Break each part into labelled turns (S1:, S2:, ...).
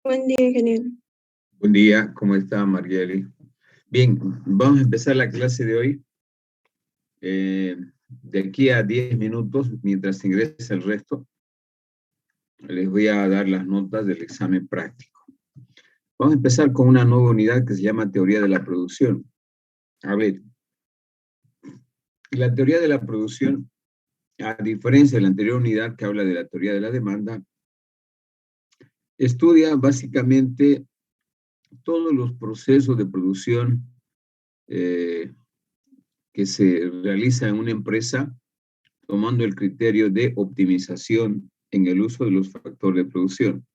S1: Buen día, ingeniero.
S2: Buen día, ¿cómo está Margeli? Bien, vamos a empezar la clase de hoy. De aquí a 10 minutos, mientras ingresa el resto, les voy a dar las notas del examen práctico. Vamos a empezar con una nueva unidad que se llama Teoría de la Producción. A ver, la teoría de la producción, a diferencia de la anterior unidad que habla de la teoría de la demanda, estudia básicamente todos los procesos de producción que se realizan en una empresa tomando el criterio de optimización en el uso de los factores de producción.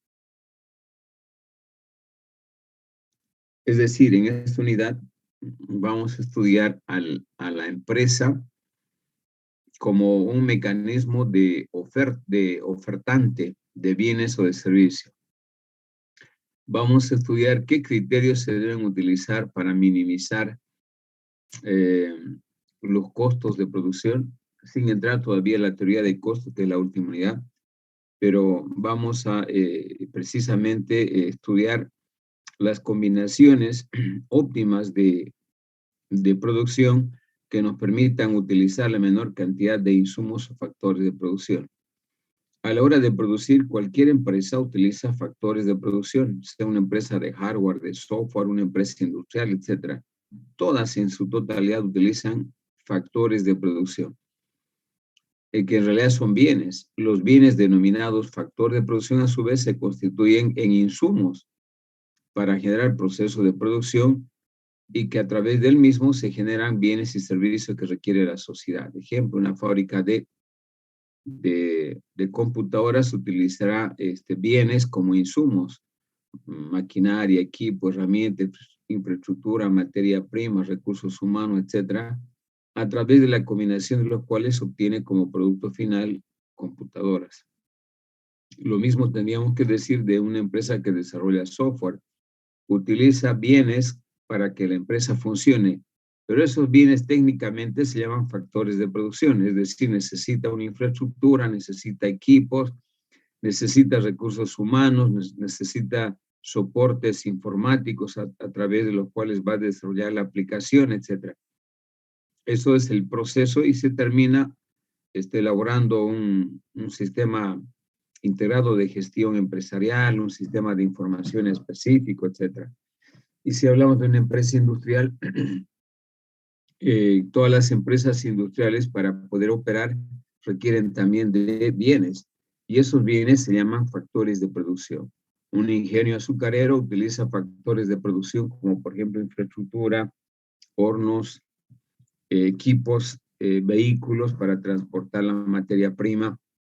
S2: Es decir, en esta unidad vamos a estudiar a la empresa como un mecanismo de ofertante de bienes o de servicios. Vamos a estudiar qué criterios se deben utilizar para minimizar los costos de producción, sin entrar todavía en la teoría de costos, que es la última unidad, pero vamos a precisamente estudiar las combinaciones óptimas de producción que nos permitan utilizar la menor cantidad de insumos o factores de producción. A la hora de producir, cualquier empresa utiliza factores de producción, sea una empresa de hardware, de software, una empresa industrial, etc. Todas en su totalidad utilizan factores de producción, que en realidad son bienes. Los bienes denominados factor de producción a su vez se constituyen en insumos para generar procesos de producción y que a través del mismo se generan bienes y servicios que requiere la sociedad. Por ejemplo, una fábrica de computadoras utilizará bienes como insumos, maquinaria, equipo, herramientas, infraestructura, materia prima, recursos humanos, etcétera, a través de la combinación de los cuales se obtiene como producto final computadoras. Lo mismo tendríamos que decir de una empresa que desarrolla software. Utiliza bienes para que la empresa funcione, pero esos bienes técnicamente se llaman factores de producción, es decir, necesita una infraestructura, necesita equipos, necesita recursos humanos, necesita soportes informáticos a través de los cuales va a desarrollar la aplicación, etc. Eso es el proceso y se termina elaborando un sistema integrado de gestión empresarial, un sistema de información específico, etc. Y si hablamos de una empresa industrial, todas las empresas industriales para poder operar requieren también de bienes y esos bienes se llaman factores de producción. Un ingenio azucarero utiliza factores de producción como por ejemplo infraestructura, hornos, equipos, vehículos para transportar la materia prima.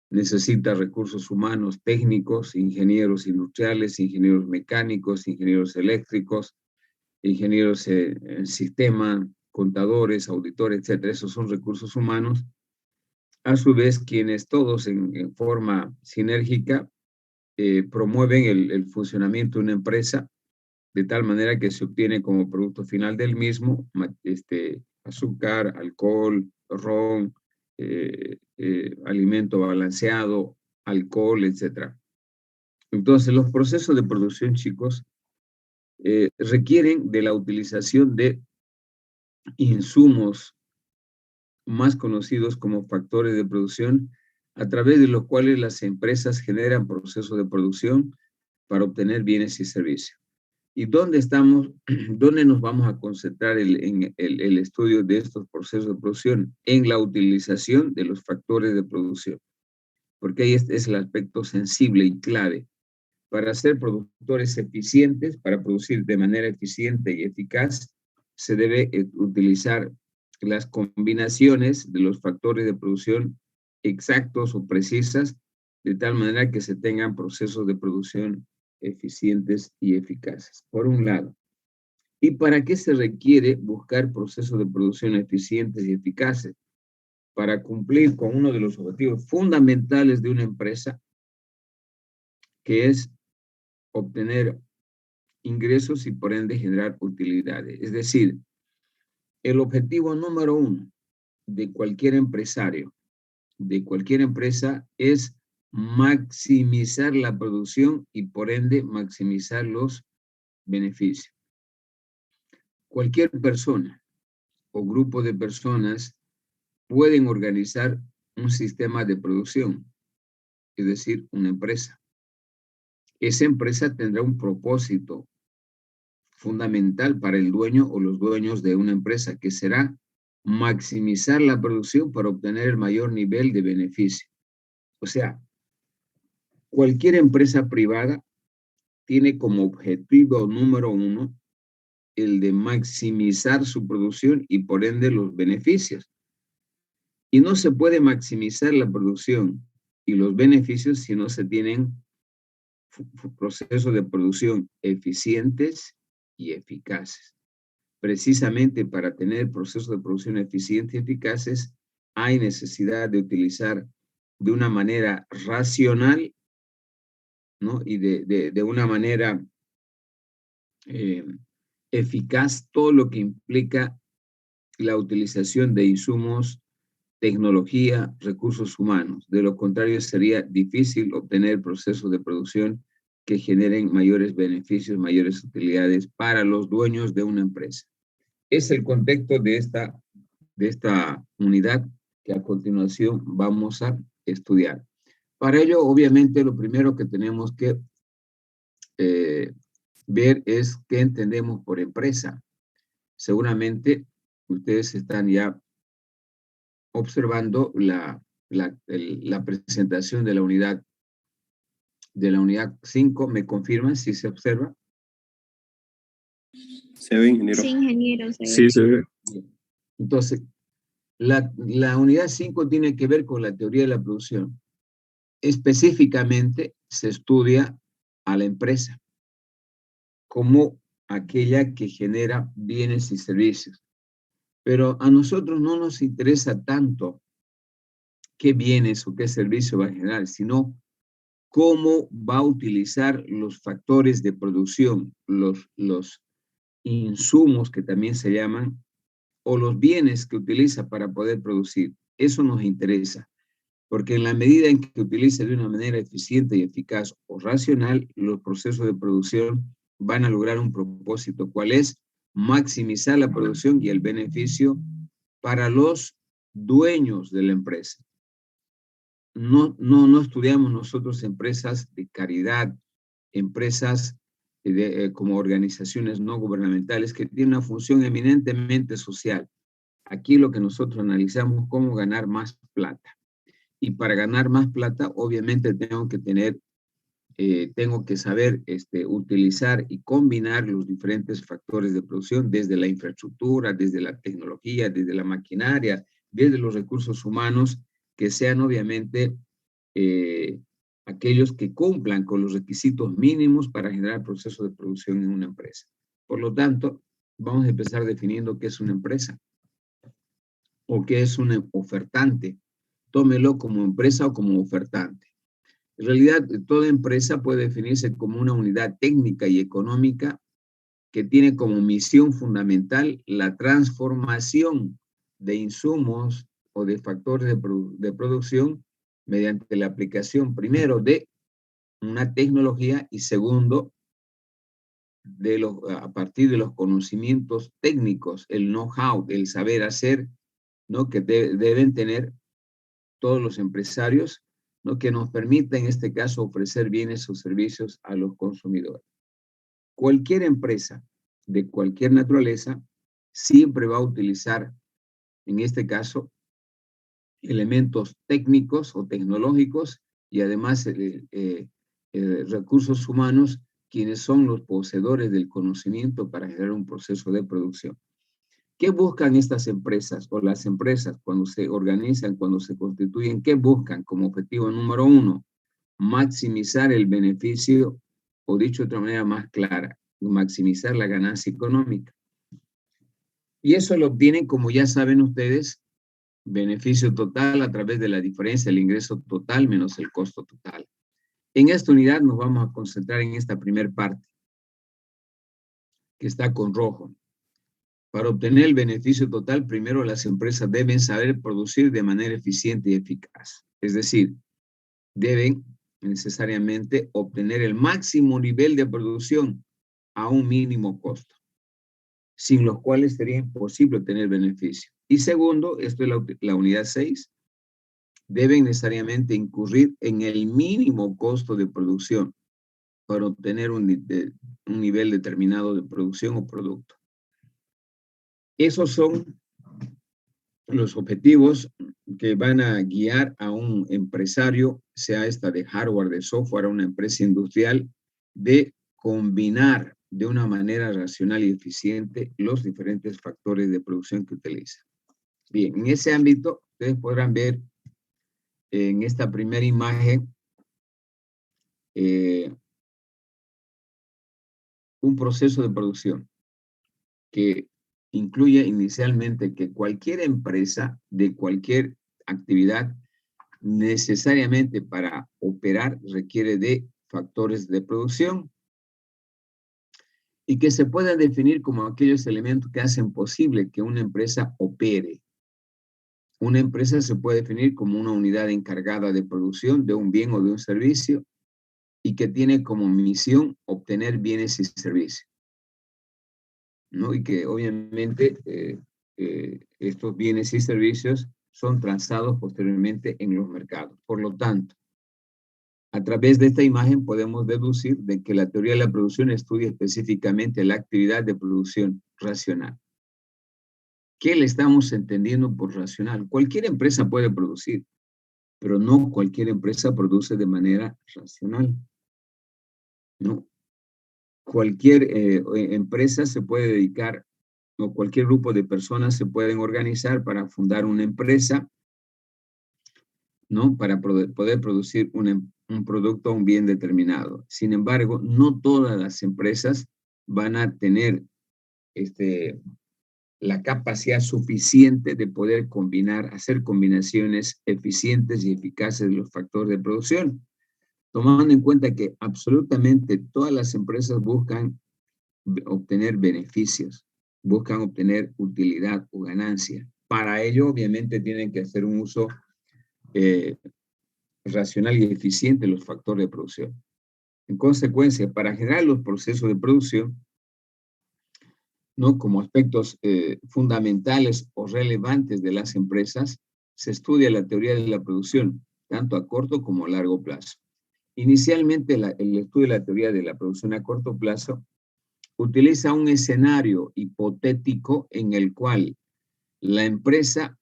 S2: Necesita recursos humanos, técnicos, ingenieros industriales, ingenieros mecánicos, ingenieros eléctricos, ingenieros en sistema, contadores, auditores, etcétera. Esos son recursos humanos. A su vez, quienes todos en forma sinérgica promueven el funcionamiento de una empresa de tal manera que se obtiene como producto final del mismo azúcar, alcohol, ron, alimento balanceado, alcohol, etcétera. Entonces, los procesos de producción, chicos, requieren de la utilización de insumos más conocidos como factores de producción, a través de los cuales las empresas generan procesos de producción para obtener bienes y servicios. ¿Y dónde estamos, dónde nos vamos a concentrar en el estudio de estos procesos de producción? En la utilización de los factores de producción, porque ahí es el aspecto sensible y clave. Para ser productores eficientes, para producir de manera eficiente y eficaz, se debe utilizar las combinaciones de los factores de producción exactos o precisas, de tal manera que se tengan procesos de producción eficientes y eficaces, por un lado. ¿Y para qué se requiere buscar procesos de producción eficientes y eficaces? Para cumplir con uno de los objetivos fundamentales de una empresa, que es obtener ingresos y por ende generar utilidades. Es decir, el objetivo número uno de cualquier empresario, de cualquier empresa, es maximizar la producción y por ende maximizar los beneficios. Cualquier persona o grupo de personas pueden organizar un sistema de producción, es decir, una empresa. Esa empresa tendrá un propósito fundamental para el dueño o los dueños de una empresa, que será maximizar la producción para obtener el mayor nivel de beneficio. O sea, cualquier empresa privada tiene como objetivo número uno el de maximizar su producción y por ende los beneficios. Y no se puede maximizar la producción y los beneficios si no se tienen procesos de producción eficientes y eficaces. Precisamente para tener procesos de producción eficientes y eficaces, hay necesidad de utilizar de una manera racional, ¿no? Y de una manera eficaz todo lo que implica la utilización de insumos, tecnología, recursos humanos. De lo contrario, sería difícil obtener procesos de producción que generen mayores beneficios, mayores utilidades para los dueños de una empresa. Es el contexto de esta unidad que a continuación vamos a estudiar. Para ello, obviamente, lo primero que tenemos que ver es qué entendemos por empresa. Seguramente ustedes están ya observando la presentación de la unidad 5. ¿Me confirman si se observa?
S1: Se ve, ingeniero.
S3: Sí, ingeniero, se ve.
S1: Sí, se ve.
S2: Entonces, la unidad 5 tiene que ver con la teoría de la producción. Específicamente, se estudia a la empresa como aquella que genera bienes y servicios. Pero a nosotros no nos interesa tanto qué bienes o qué servicio va a generar, sino cómo va a utilizar los factores de producción, los insumos que también se llaman, o los bienes que utiliza para poder producir. Eso nos interesa, porque en la medida en que utilice de una manera eficiente y eficaz o racional, los procesos de producción van a lograr un propósito. ¿Cuál es? Maximizar la producción y el beneficio para los dueños de la empresa. No estudiamos nosotros empresas de caridad, empresas como organizaciones no gubernamentales que tienen una función eminentemente social. Aquí lo que nosotros analizamos es cómo ganar más plata. Y para ganar más plata, obviamente tengo que saber utilizar y combinar los diferentes factores de producción, desde la infraestructura, desde la tecnología, desde la maquinaria, desde los recursos humanos, que sean obviamente aquellos que cumplan con los requisitos mínimos para generar procesos de producción en una empresa. Por lo tanto, vamos a empezar definiendo qué es una empresa o qué es un ofertante. Tómelo como empresa o como ofertante. En realidad, toda empresa puede definirse como una unidad técnica y económica que tiene como misión fundamental la transformación de insumos o de factores de producción mediante la aplicación, primero, de una tecnología y segundo, a partir de los conocimientos técnicos, el know-how, el saber hacer, ¿no? Que deben tener todos los empresarios, ¿no? Que nos permita en este caso ofrecer bienes o servicios a los consumidores. Cualquier empresa de cualquier naturaleza siempre va a utilizar, en este caso, elementos técnicos o tecnológicos y además recursos humanos, quienes son los poseedores del conocimiento para generar un proceso de producción. ¿Qué buscan estas empresas o las empresas cuando se organizan, cuando se constituyen? ¿Qué buscan como objetivo número uno? Maximizar el beneficio, o dicho de otra manera más clara, maximizar la ganancia económica. Y eso lo obtienen, como ya saben ustedes, beneficio total a través de la diferencia del ingreso total menos el costo total. En esta unidad nos vamos a concentrar en esta primera parte, que está con rojo. Para obtener el beneficio total, primero las empresas deben saber producir de manera eficiente y eficaz. Es decir, deben necesariamente obtener el máximo nivel de producción a un mínimo costo, sin los cuales sería imposible obtener beneficio. Y segundo, esto es la unidad 6, deben necesariamente incurrir en el mínimo costo de producción para obtener un nivel determinado de producción o producto. Esos son los objetivos que van a guiar a un empresario, sea esta de hardware, de software, a una empresa industrial, de combinar de una manera racional y eficiente los diferentes factores de producción que utiliza. Bien, en ese ámbito, ustedes podrán ver en esta primera imagen un proceso de producción que incluye inicialmente que cualquier empresa de cualquier actividad necesariamente para operar requiere de factores de producción y que se pueden definir como aquellos elementos que hacen posible que una empresa opere. Una empresa se puede definir como una unidad encargada de producción de un bien o de un servicio y que tiene como misión obtener bienes y servicios, ¿no? Y que obviamente estos bienes y servicios son transados posteriormente en los mercados. Por lo tanto, a través de esta imagen podemos deducir de que la teoría de la producción estudia específicamente la actividad de producción racional. ¿Qué le estamos entendiendo por racional? Cualquier empresa puede producir, pero no cualquier empresa produce de manera racional. No. Cualquier empresa se puede dedicar, o cualquier grupo de personas se pueden organizar para fundar una empresa, ¿no? Para poder producir un producto o un bien determinado. Sin embargo, no todas las empresas van a tener la capacidad suficiente de poder combinar, hacer combinaciones eficientes y eficaces de los factores de producción, tomando en cuenta que absolutamente todas las empresas buscan obtener beneficios, buscan obtener utilidad o ganancia. Para ello, obviamente, tienen que hacer un uso racional y eficiente de los factores de producción. En consecuencia, para generar los procesos de producción, ¿no? Como aspectos fundamentales o relevantes de las empresas, se estudia la teoría de la producción, tanto a corto como a largo plazo. Inicialmente, el estudio de la teoría de la producción a corto plazo utiliza un escenario hipotético en el cual la empresa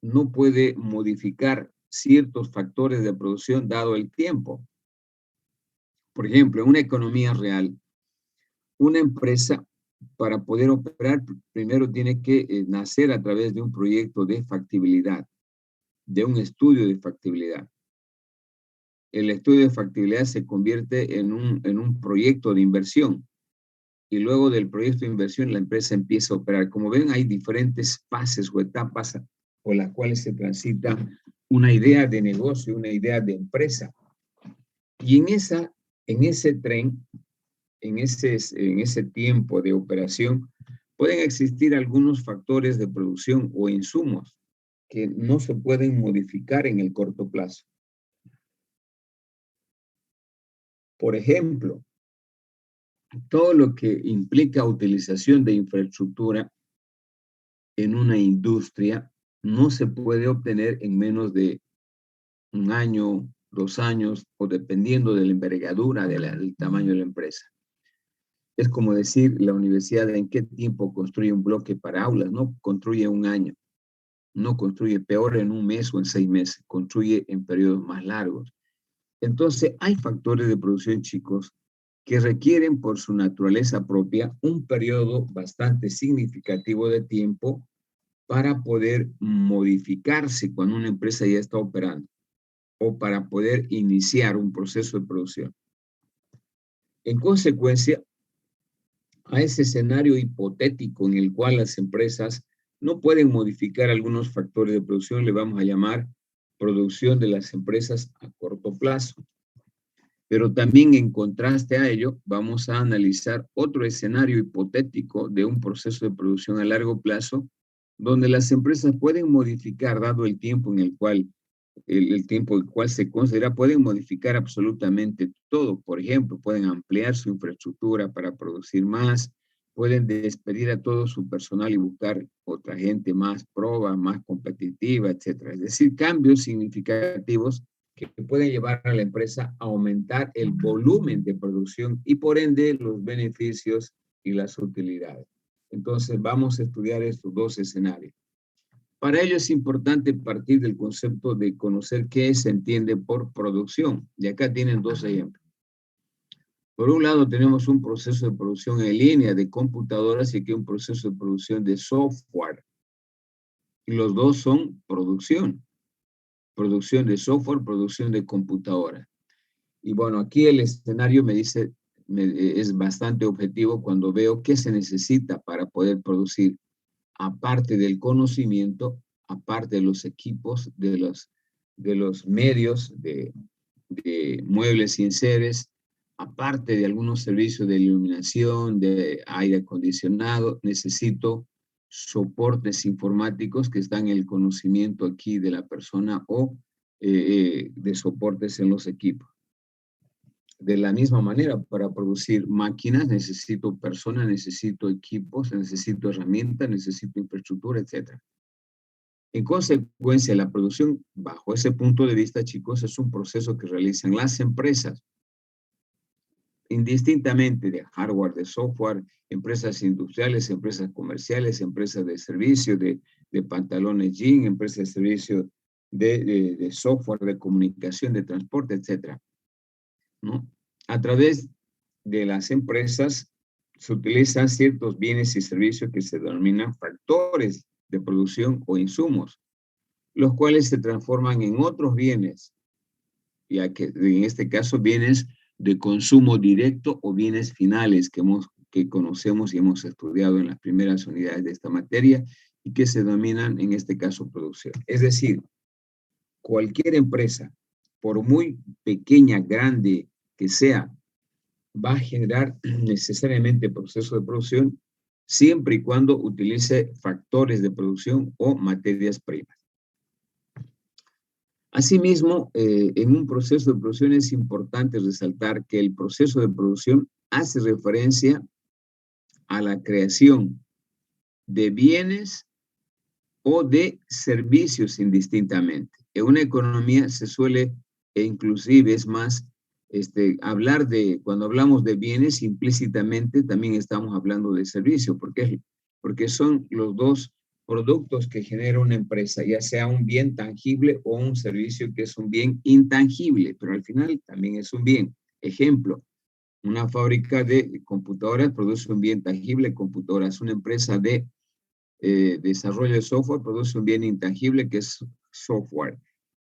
S2: no puede modificar ciertos factores de producción dado el tiempo. Por ejemplo, en una economía real, una empresa para poder operar primero tiene que nacer a través de un proyecto de factibilidad, de un estudio de factibilidad. El estudio de factibilidad se convierte en un proyecto de inversión y luego del proyecto de inversión la empresa empieza a operar. Como ven, hay diferentes fases o etapas por las cuales se transita una idea de negocio, una idea de empresa. Y en ese tren, en ese tiempo de operación, pueden existir algunos factores de producción o insumos que no se pueden modificar en el corto plazo. Por ejemplo, todo lo que implica utilización de infraestructura en una industria no se puede obtener en menos de un año, 2 años, o dependiendo de la envergadura del tamaño de la empresa. Es como decir, la universidad en qué tiempo construye un bloque para aulas, no construye un año, no construye peor en un mes o en 6 meses, construye en periodos más largos. Entonces, hay factores de producción, chicos, que requieren por su naturaleza propia un periodo bastante significativo de tiempo para poder modificarse cuando una empresa ya está operando o para poder iniciar un proceso de producción. En consecuencia, a ese escenario hipotético en el cual las empresas no pueden modificar algunos factores de producción, le vamos a llamar producción de las empresas a corto plazo. Pero también en contraste a ello, vamos a analizar otro escenario hipotético de un proceso de producción a largo plazo, donde las empresas pueden modificar, dado el tiempo en el cual el tiempo el cual se considera, pueden modificar absolutamente todo. Por ejemplo, pueden ampliar su infraestructura para producir más, pueden despedir a todo su personal y buscar otra gente más proba, más competitiva, etcétera. Es decir, cambios significativos que pueden llevar a la empresa a aumentar el volumen de producción y por ende los beneficios y las utilidades. Entonces vamos a estudiar estos dos escenarios. Para ello es importante partir del concepto de conocer qué se entiende por producción. Y acá tienen dos ejemplos. Por un lado tenemos un proceso de producción en línea de computadoras y aquí un proceso de producción de software. Y los dos son producción. Producción de software, producción de computadora. Y bueno, aquí el escenario me dice, es bastante objetivo cuando veo qué se necesita para poder producir, aparte del conocimiento, aparte de los equipos, de los medios, de muebles y enseres, aparte de algunos servicios de iluminación, de aire acondicionado, necesito soportes informáticos que están en el conocimiento aquí de la persona o de soportes en los equipos. De la misma manera, para producir máquinas necesito personas, necesito equipos, necesito herramientas, necesito infraestructura, etc. En consecuencia, la producción, bajo ese punto de vista, chicos, es un proceso que realizan las empresas, indistintamente de hardware, de software, empresas industriales, empresas comerciales, empresas de servicio, de pantalones jean, empresas de servicio de software, de comunicación, de transporte, etc. ¿No? A través de las empresas se utilizan ciertos bienes y servicios que se denominan factores de producción o insumos, los cuales se transforman en otros bienes, ya que en este caso bienes de consumo directo o bienes finales que conocemos y hemos estudiado en las primeras unidades de esta materia y que se denominan en este caso producción. Es decir, cualquier empresa, por muy pequeña, grande que sea, va a generar necesariamente proceso de producción siempre y cuando utilice factores de producción o materias primas. Asimismo, en un proceso de producción es importante resaltar que el proceso de producción hace referencia a la creación de bienes o de servicios indistintamente. En una economía se suele, e inclusive es más, hablar de, cuando hablamos de bienes, implícitamente también estamos hablando de servicios, porque son los dos productos que genera una empresa, ya sea un bien tangible o un servicio que es un bien intangible, pero al final también es un bien. Ejemplo, una fábrica de computadoras produce un bien tangible, computadoras, una empresa de desarrollo de software produce un bien intangible que es software.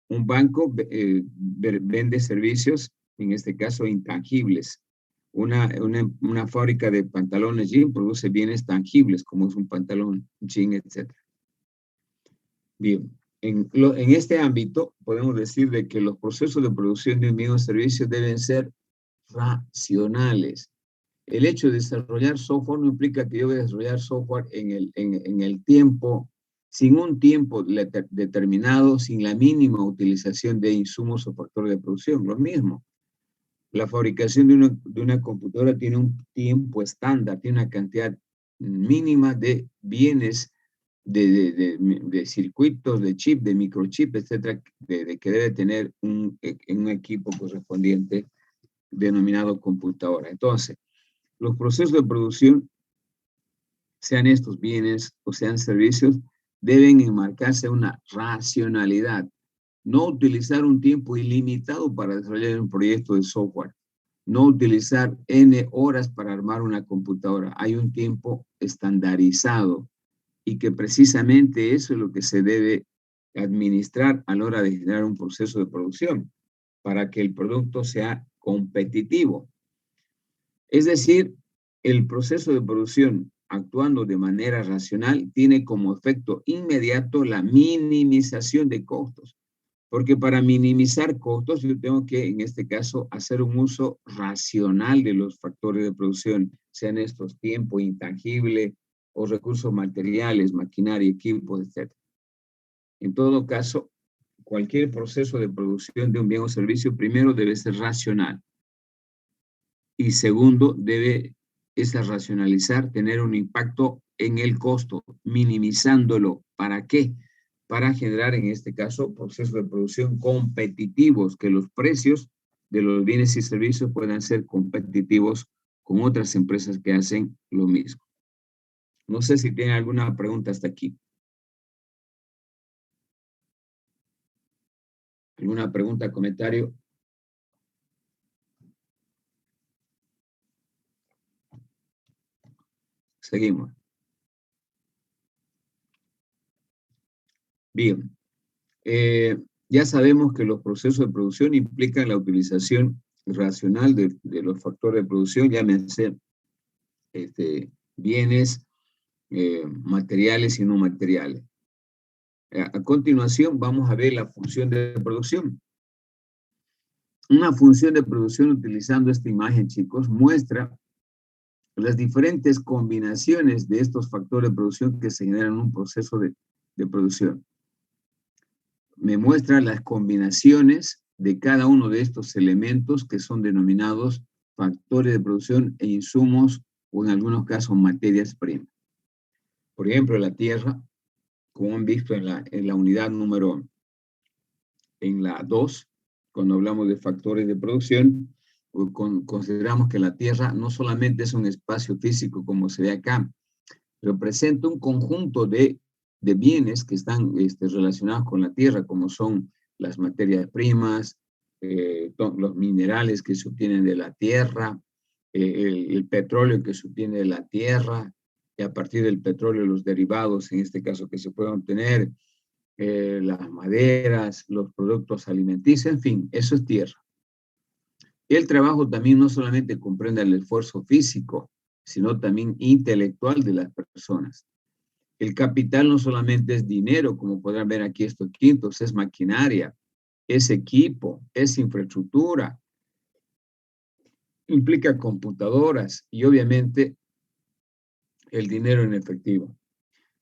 S2: Un banco vende servicios, en este caso intangibles. Una fábrica de pantalones jean produce bienes tangibles, como es un pantalón jean, etc. Bien, en este ámbito podemos decir de que los procesos de producción de un bien o servicio deben ser racionales. El hecho de desarrollar software no implica que yo voy a desarrollar software en el tiempo, sin un tiempo determinado, sin la mínima utilización de insumos o factores de producción. Lo mismo, la fabricación de una computadora tiene un tiempo estándar, tiene una cantidad mínima de bienes, de circuitos, de chip, de microchip, etcétera, que debe tener un equipo correspondiente denominado computadora. Entonces, los procesos de producción, sean estos bienes o sean servicios, deben enmarcarse una racionalidad. No utilizar un tiempo ilimitado para desarrollar un proyecto de software. No utilizar N horas para armar una computadora. Hay un tiempo estandarizado y que precisamente eso es lo que se debe administrar a la hora de generar un proceso de producción para que el producto sea competitivo. Es decir, el proceso de producción actuando de manera racional tiene como efecto inmediato la minimización de costos, porque para minimizar costos yo tengo que, en este caso, hacer un uso racional de los factores de producción, sean estos tiempo intangible o recursos materiales, maquinaria, equipos, etc. En todo caso, cualquier proceso de producción de un bien o servicio, primero debe ser racional. Y segundo, debe esa racionalizar, tener un impacto en el costo, minimizándolo. ¿Para qué? Para generar, en este caso, procesos de producción competitivos, que los precios de los bienes y servicios puedan ser competitivos con otras empresas que hacen lo mismo. No sé si tienen alguna pregunta hasta aquí. ¿Alguna pregunta, comentario? Seguimos. Bien. Ya sabemos que los procesos de producción implican la utilización racional de los factores de producción, llámense bienes, materiales y no materiales. A continuación vamos a ver la función de producción. Una función de producción, utilizando esta imagen, chicos, muestra las diferentes combinaciones de estos factores de producción que se generan en un proceso de producción. Me muestra las combinaciones de cada uno de estos elementos que son denominados factores de producción e insumos o en algunos casos materias primas. Por ejemplo, la tierra, como han visto en la unidad número, en la 2, cuando hablamos de factores de producción, consideramos que la tierra no solamente es un espacio físico como se ve acá, representa un conjunto de bienes que están relacionados con la tierra, como son las materias primas, los minerales que se obtienen de la tierra, el petróleo que se obtiene de la tierra, y a partir del petróleo los derivados, en este caso, que se pueden obtener, las maderas, los productos alimenticios, en fin, eso es tierra. El trabajo también no solamente comprende el esfuerzo físico, sino también intelectual de las personas. El capital no solamente es dinero, como podrán ver aquí estos quintos, es maquinaria, es equipo, es infraestructura, implica computadoras y obviamente el dinero en efectivo.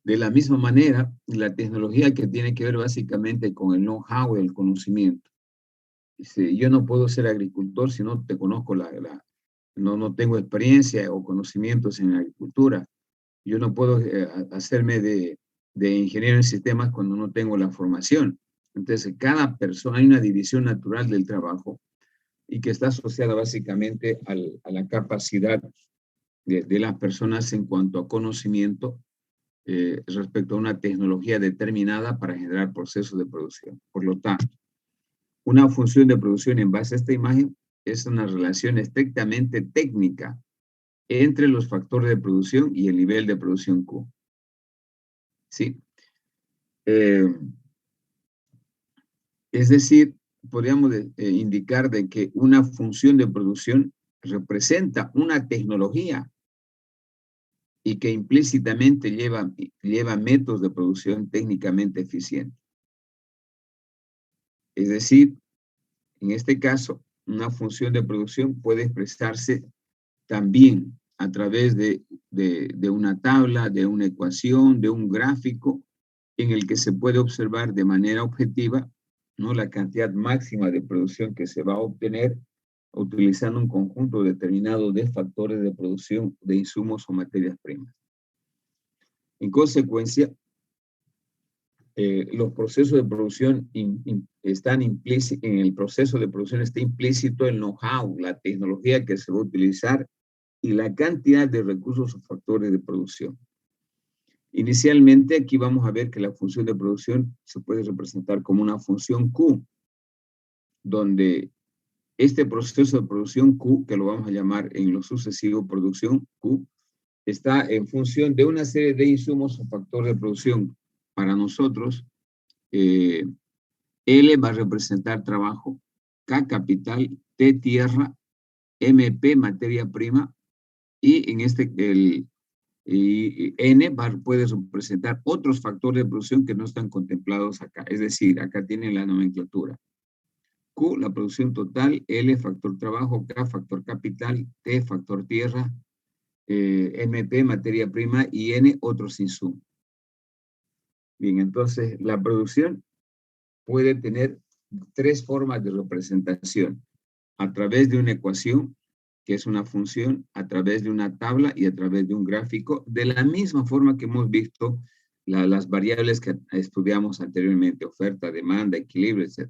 S2: De la misma manera, la tecnología que tiene que ver básicamente con el know-how, el conocimiento. Yo no puedo ser agricultor si no te conozco no tengo experiencia o conocimientos en agricultura. Yo no puedo hacerme de ingeniero en sistemas cuando no tengo la formación. Entonces, cada persona, hay una división natural del trabajo y que está asociada básicamente a la capacidad de las personas en cuanto a conocimiento respecto a una tecnología determinada para generar procesos de producción. Por lo tanto, una función de producción en base a esta imagen es una relación estrictamente técnica entre los factores de producción y el nivel de producción Q. ¿Sí? Es decir, podríamos indicar de que una función de producción representa una tecnología y que implícitamente lleva métodos de producción técnicamente eficientes. Es decir, en este caso, una función de producción puede expresarse también a través de una tabla, de una ecuación, de un gráfico, en el que se puede observar de manera objetiva, ¿no?, la cantidad máxima de producción que se va a obtener utilizando un conjunto determinado de factores de producción de insumos o materias primas. En consecuencia, los procesos de producción están implícitos, en el proceso de producción está implícito el know-how, la tecnología que se va a utilizar y la cantidad de recursos o factores de producción. Inicialmente, aquí vamos a ver que la función de producción se puede representar como una función Q, donde este proceso de producción Q, que lo vamos a llamar en lo sucesivo producción Q, está en función de una serie de insumos o factores de producción. Para nosotros, L va a representar trabajo, K capital, T tierra, MP materia prima, y en y N puede representar otros factores de producción que no están contemplados acá. Es decir, acá tienen la nomenclatura. Q, la producción total, L, factor trabajo, K, factor capital, T, factor tierra, MP, materia prima, y N, otros insumos. Bien, entonces la producción puede tener tres formas de representación: a través de una ecuación, que es una función, a través de una tabla y a través de un gráfico, de la misma forma que hemos visto las variables que estudiamos anteriormente: oferta, demanda, equilibrio, etc.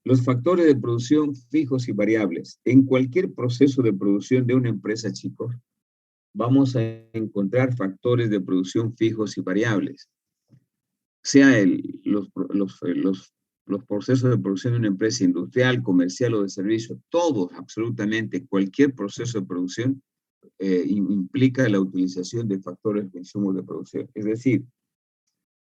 S2: Los factores de producción fijos y variables. En cualquier proceso de producción de una empresa, chicos, vamos a encontrar factores de producción fijos y variables. Sea los procesos de producción de una empresa industrial, comercial o de servicio, todos, absolutamente cualquier proceso de producción implica la utilización de factores de insumos de producción. Es decir,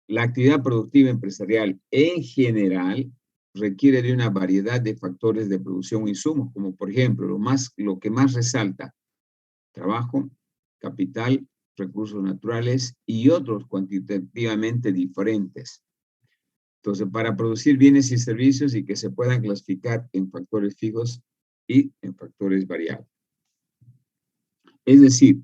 S2: la actividad productiva empresarial en general requiere de una variedad de factores de producción o insumos, como por ejemplo, lo que más resalta: trabajo, capital, recursos naturales y otros cuantitativamente diferentes. Entonces, para producir bienes y servicios y que se puedan clasificar en factores fijos y en factores variables. Es decir,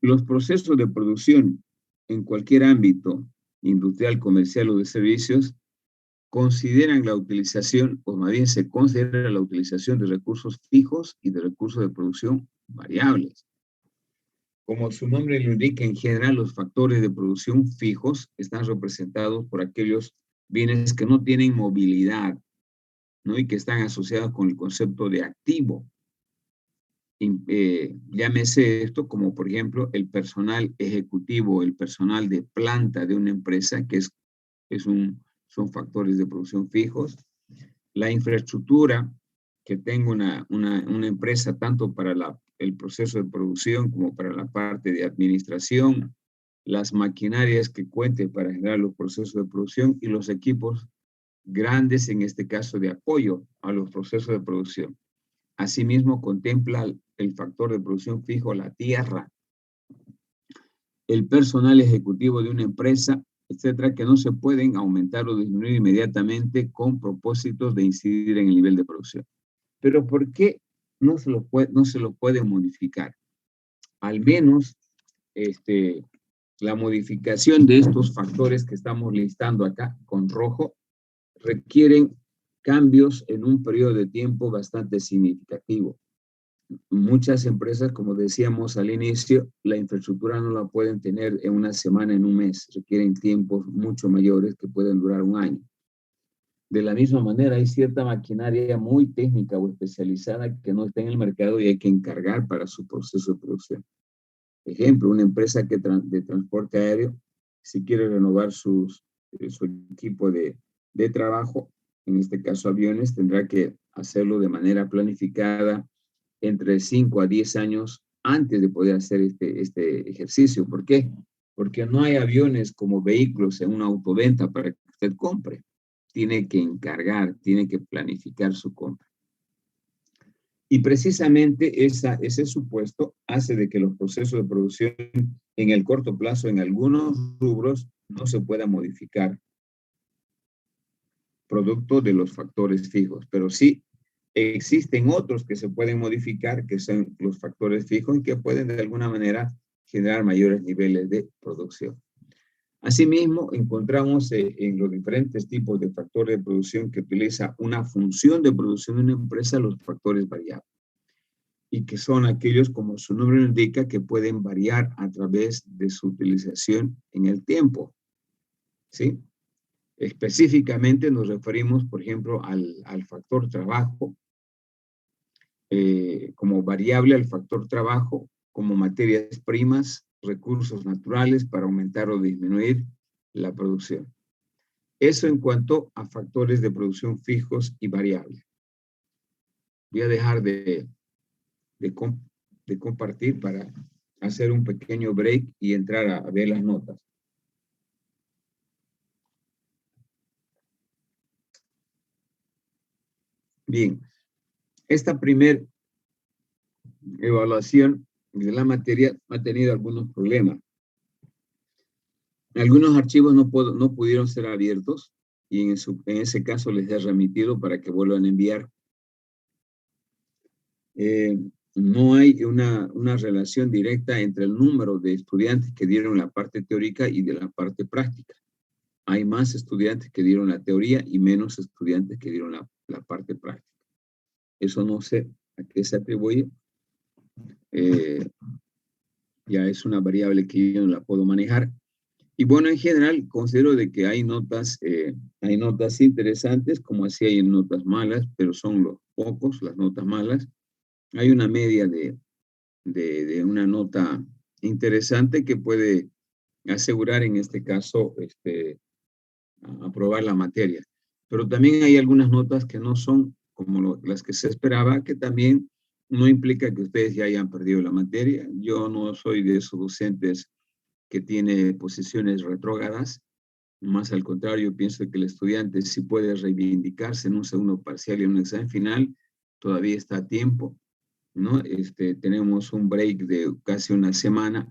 S2: los procesos de producción en cualquier ámbito industrial, comercial o de servicios consideran la utilización, o más bien se considera la utilización de recursos fijos y de recursos de producción variables. Como su nombre lo indica, en general los factores de producción fijos están representados por aquellos bienes que no tienen movilidad, ¿no? Y que están asociados con el concepto de activo. Llámese esto como, por ejemplo, el personal ejecutivo, el personal de planta de una empresa, que son factores de producción fijos. La infraestructura que tenga una empresa, tanto para el proceso de producción como para la parte de administración, las maquinarias que cuente para generar los procesos de producción y los equipos grandes, en este caso de apoyo a los procesos de producción. Asimismo, contempla el factor de producción fijo, la tierra, el personal ejecutivo de una empresa, etcétera, que no se pueden aumentar o disminuir inmediatamente con propósitos de incidir en el nivel de producción. Pero ¿por qué no se lo puede modificar? Al menos la modificación de estos factores que estamos listando acá con rojo requieren cambios en un periodo de tiempo bastante significativo. Muchas empresas, como decíamos al inicio, la infraestructura no la pueden tener en una semana, en un mes. Requieren tiempos mucho mayores que pueden durar un año. De la misma manera, hay cierta maquinaria muy técnica o especializada que no está en el mercado y hay que encargar para su proceso de producción. Ejemplo, una empresa de transporte aéreo, si quiere renovar su equipo de trabajo, en este caso aviones, tendrá que hacerlo de manera planificada entre 5 a 10 años antes de poder hacer este ejercicio. ¿Por qué? Porque no hay aviones como vehículos en una autoventa para que usted compre. Tiene que encargar, tiene que planificar su compra. Y precisamente ese supuesto hace de que los procesos de producción en el corto plazo, en algunos rubros, no se puedan modificar producto de los factores fijos, pero sí existen otros que se pueden modificar, que son los factores fijos y que pueden de alguna manera generar mayores niveles de producción. Asimismo, encontramos en los diferentes tipos de factores de producción que utiliza una función de producción de una empresa los factores variables, y que son aquellos, como su nombre lo indica, que pueden variar a través de su utilización en el tiempo, ¿sí? Específicamente nos referimos, por ejemplo, al factor trabajo, como variable al factor trabajo, como materias primas, recursos naturales para aumentar o disminuir la producción. Eso en cuanto a factores de producción fijos y variables. Voy a dejar de compartir para hacer un pequeño break y entrar a ver las notas. Bien, esta primera evaluación de la materia ha tenido algunos problemas. Algunos archivos no pudieron ser abiertos y en ese caso les he remitido para que vuelvan a enviar. No hay una relación directa entre el número de estudiantes que dieron la parte teórica y de la parte práctica. hay más estudiantes que dieron la teoría y menos estudiantes que dieron la parte práctica. Eso no sé a qué se atribuye. Ya es una variable que yo no la puedo manejar. Y bueno, en general considero de que hay notas interesantes, como así hay notas malas, pero son los pocos las notas malas. Hay una media de una nota interesante que puede asegurar en este caso aprobar la materia. Pero también hay algunas notas que no son como las que se esperaba, que también no implica que ustedes ya hayan perdido la materia. Yo no soy de esos docentes que tiene posiciones retrógradas, más al contrario, pienso que el estudiante si puede reivindicarse en un segundo parcial y en un examen final, todavía está a tiempo, ¿no? Tenemos un break de casi una semana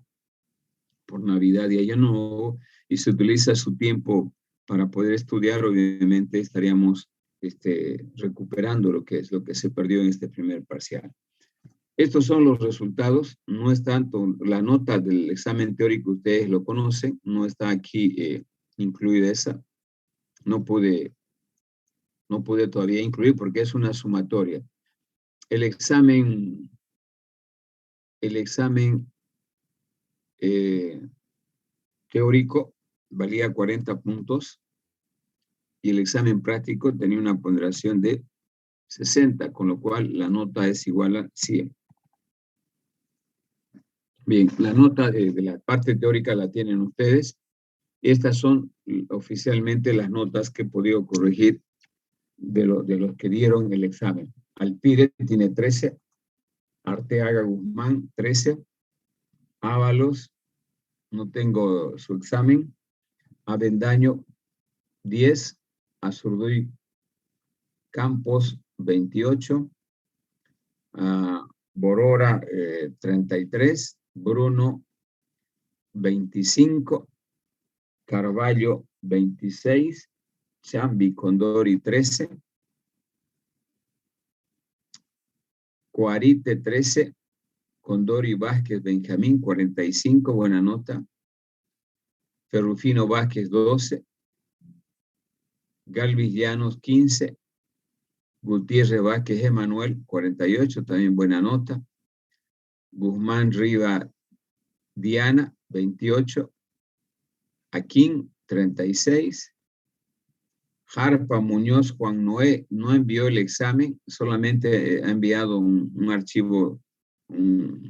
S2: por Navidad y Año Nuevo, y se utiliza su tiempo para poder estudiar, obviamente estaríamos recuperando lo que se perdió en este primer parcial. Estos son los resultados, no es tanto la nota del examen teórico, ustedes lo conocen, no está aquí incluida esa, no pude todavía incluir porque es una sumatoria. El examen teórico valía 40 puntos y el examen práctico tenía una ponderación de 60, con lo cual la nota es igual a 100. Bien, la nota de la parte teórica la tienen ustedes. Estas son oficialmente las notas que he podido corregir de los que dieron el examen. Alpire tiene 13, Arteaga Guzmán 13, Ábalos, no tengo su examen, Avendaño 10, Azurduy Campos 28, Borora 33, Bruno 25, Carballo 26, Chambi Condori 13, Cuarite 13, Condori Vázquez Benjamín 45, buena nota, Ferrufino Vázquez 12, Galvis Llanos 15, Gutiérrez Vázquez Emanuel 48, también buena nota, Guzmán Riva Diana 28, Aquín 36, Jarpa Muñoz Juan Noé no envió el examen, solamente ha enviado un archivo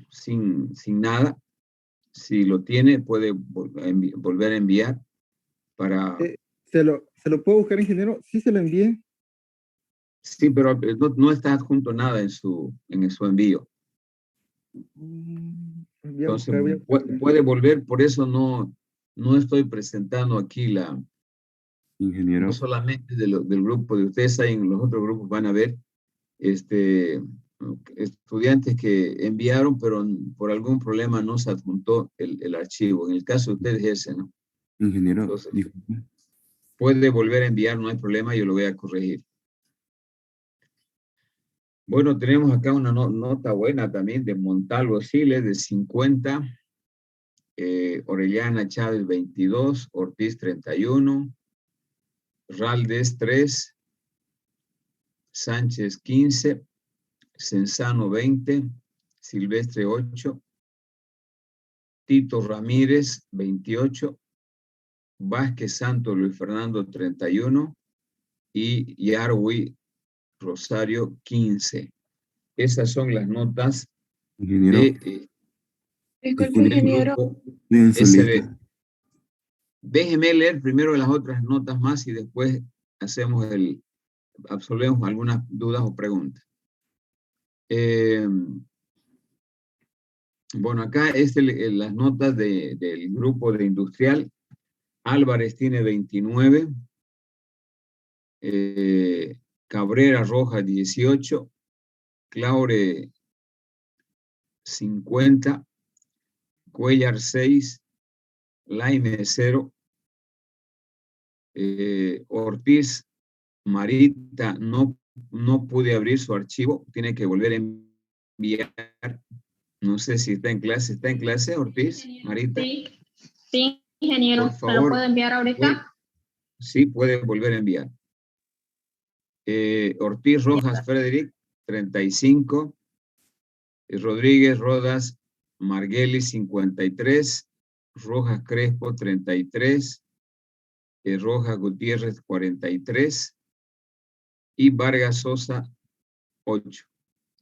S2: sin nada. Si lo tiene, puede volver a enviar para...
S1: ¿Se lo puedo buscar, ingeniero? Sí, se lo envié.
S2: Sí, pero no está adjunto nada en su envío. Entonces, puede volver, por eso no estoy presentando aquí
S3: ingeniero.
S2: No solamente del grupo de ustedes, hay en los otros grupos van a ver estudiantes que enviaron, pero por algún problema no se adjuntó el archivo. En el caso de ustedes ese, ¿no?
S3: Ingeniero,
S2: entonces, puede volver a enviar, no hay problema, yo lo voy a corregir. Bueno, tenemos acá una nota buena también de Montalvo Siles de 50, Orellana Chávez 22, Ortiz 31, Raldes 3, Sánchez 15, Censano 20, Silvestre 8, Tito Ramírez 28, Vázquez Santos Luis Fernando 31 y Yarwi Rosario 15. Esas son las notas
S3: ingeniero.
S4: Disculpe, ingeniero.
S2: SB. Déjeme leer primero las otras notas más y después absolvemos algunas dudas o preguntas. Bueno, acá las notas del grupo de industrial. Álvarez tiene 29, Cabrera Rojas 18, Claure 50, Cuellar 6, Laime 0, Ortiz Marita no pude abrir su archivo, tiene que volver a enviar. No sé si está en clase. ¿Está en clase, Ortiz, Marita?
S4: Sí, ingeniero.
S2: Por favor,
S4: ¿Me lo puedo enviar ahorita?
S2: Sí, puede volver a enviar. Ortiz Rojas Frederick, 35. Rodríguez Rodas Margueli, 53. Rojas Crespo, 33. Rojas Gutiérrez, 43. Y Vargas Sosa, 8.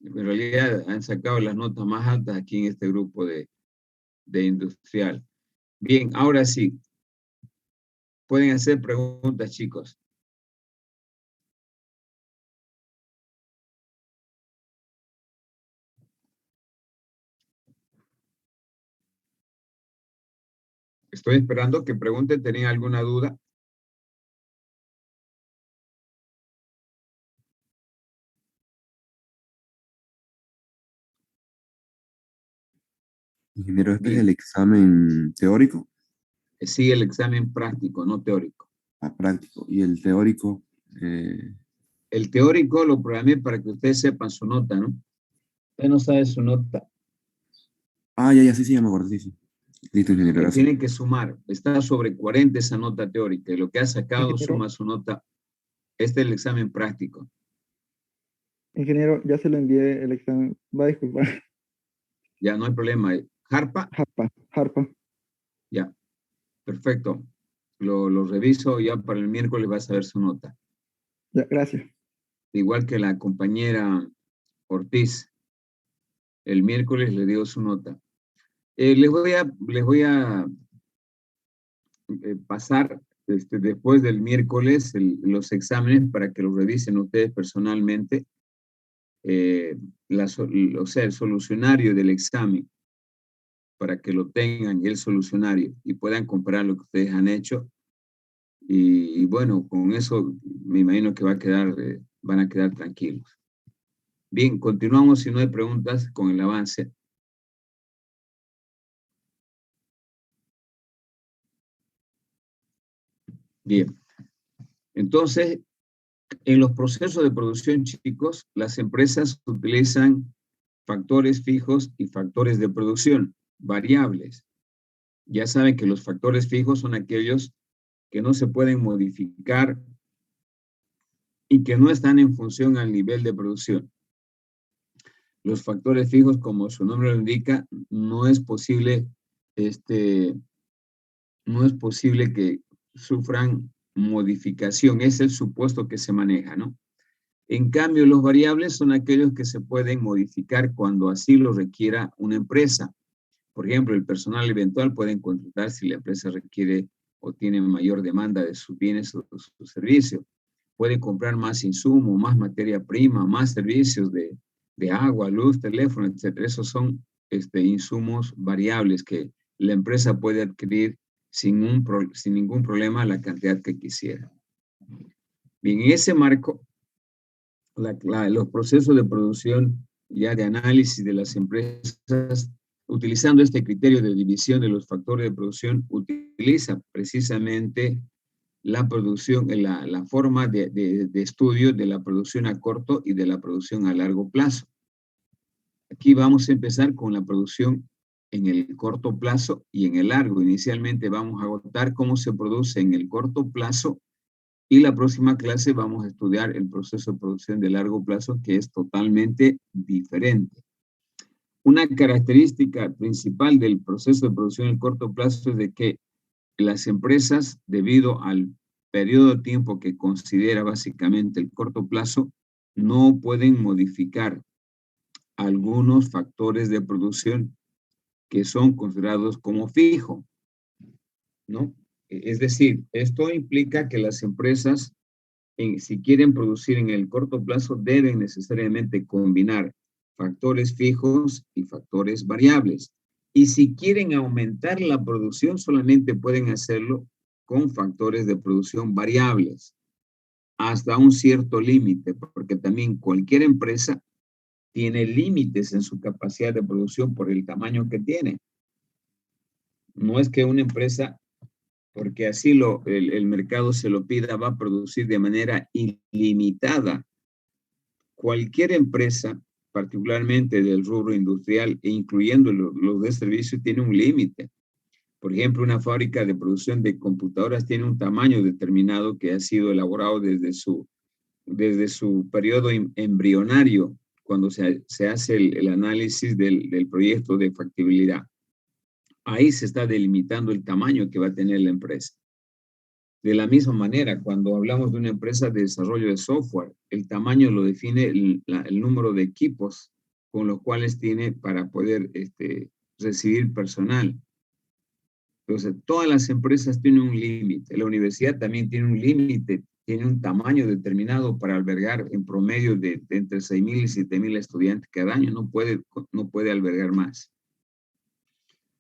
S2: En realidad han sacado las notas más altas aquí en este grupo de industrial. Bien, ahora sí. Pueden hacer preguntas, chicos. Estoy esperando que pregunten, ¿tenían alguna duda?
S3: Ingeniero, ¿este es
S2: Bien.
S3: el examen teórico?
S2: Sí, el examen práctico, no teórico.
S3: Ah, práctico. ¿Y el teórico?
S2: El teórico lo programé para que ustedes sepan su nota, ¿no? Usted no sabe su nota.
S3: Ya, sí, ya me acuerdo, sí. Listo, ingeniero, gracias.
S2: Tienen que sumar. Está sobre 40 esa nota teórica. Y lo que ha sacado
S1: Ingeniero.
S2: suma su nota. Este es el examen práctico.
S1: Ingeniero, ya se lo envié el examen. Va a disculpar.
S2: Ya, no hay problema. ¿Harpa?
S1: Harpa.
S2: Ya, perfecto. Lo reviso, ya para el miércoles vas a ver su nota.
S1: Ya, gracias.
S2: Igual que la compañera Ortiz. El miércoles le dio su nota. Les voy a pasar después del miércoles los exámenes para que los revisen ustedes personalmente. O sea, el solucionario del examen, para que lo tengan, el solucionario, y puedan comparar lo que ustedes han hecho. Y bueno, con eso me imagino que van a quedar tranquilos. Bien, continuamos si no hay preguntas con el avance. Bien, entonces, en los procesos de producción, chicos, las empresas utilizan factores fijos y factores de producción, variables. Ya saben que los factores fijos son aquellos que no se pueden modificar y que no están en función al nivel de producción. Los factores fijos, como su nombre lo indica, no es posible que sufran modificación. Es el supuesto que se maneja, ¿no? En cambio, los variables son aquellos que se pueden modificar cuando así lo requiera una empresa. Por ejemplo, el personal eventual pueden contratar si la empresa requiere o tiene mayor demanda de sus bienes o sus servicios. Puede comprar más insumo, más materia prima, más servicios de agua, luz, teléfono, etc. Esos son insumos variables que la empresa puede adquirir sin ningún problema la cantidad que quisiera. Bien, en ese marco, los procesos de producción ya de análisis de las empresas, utilizando este criterio de división de los factores de producción, utiliza precisamente la producción, la forma de estudio de la producción a corto y de la producción a largo plazo. Aquí vamos a empezar con la producción en el corto plazo y en el largo. Inicialmente vamos a agotar cómo se produce en el corto plazo y la próxima clase vamos a estudiar el proceso de producción de largo plazo, que es totalmente diferente. Una característica principal del proceso de producción en corto plazo es de que las empresas, debido al periodo de tiempo que considera básicamente el corto plazo, no pueden modificar algunos factores de producción que son considerados como fijo, ¿no? Es decir, esto implica que las empresas, si quieren producir en el corto plazo, deben necesariamente combinar factores fijos y factores variables. Y si quieren aumentar la producción, solamente pueden hacerlo con factores de producción variables, hasta un cierto límite, porque también cualquier empresa tiene límites en su capacidad de producción por el tamaño que tiene. No es que una empresa, porque así el mercado se lo pida, va a producir de manera ilimitada. Cualquier empresa, particularmente del rubro industrial e incluyendo los de servicio, tiene un límite. Por ejemplo, una fábrica de producción de computadoras tiene un tamaño determinado que ha sido elaborado desde su periodo embrionario, cuando se hace el análisis del proyecto de factibilidad. Ahí se está delimitando el tamaño que va a tener la empresa. De la misma manera, cuando hablamos de una empresa de desarrollo de software, el tamaño lo define el número de equipos con los cuales tiene para poder recibir personal. Entonces, todas las empresas tienen un límite. La universidad también tiene un límite, tiene un tamaño determinado para albergar en promedio de entre 6,000 y 7,000 estudiantes cada año. No puede albergar más.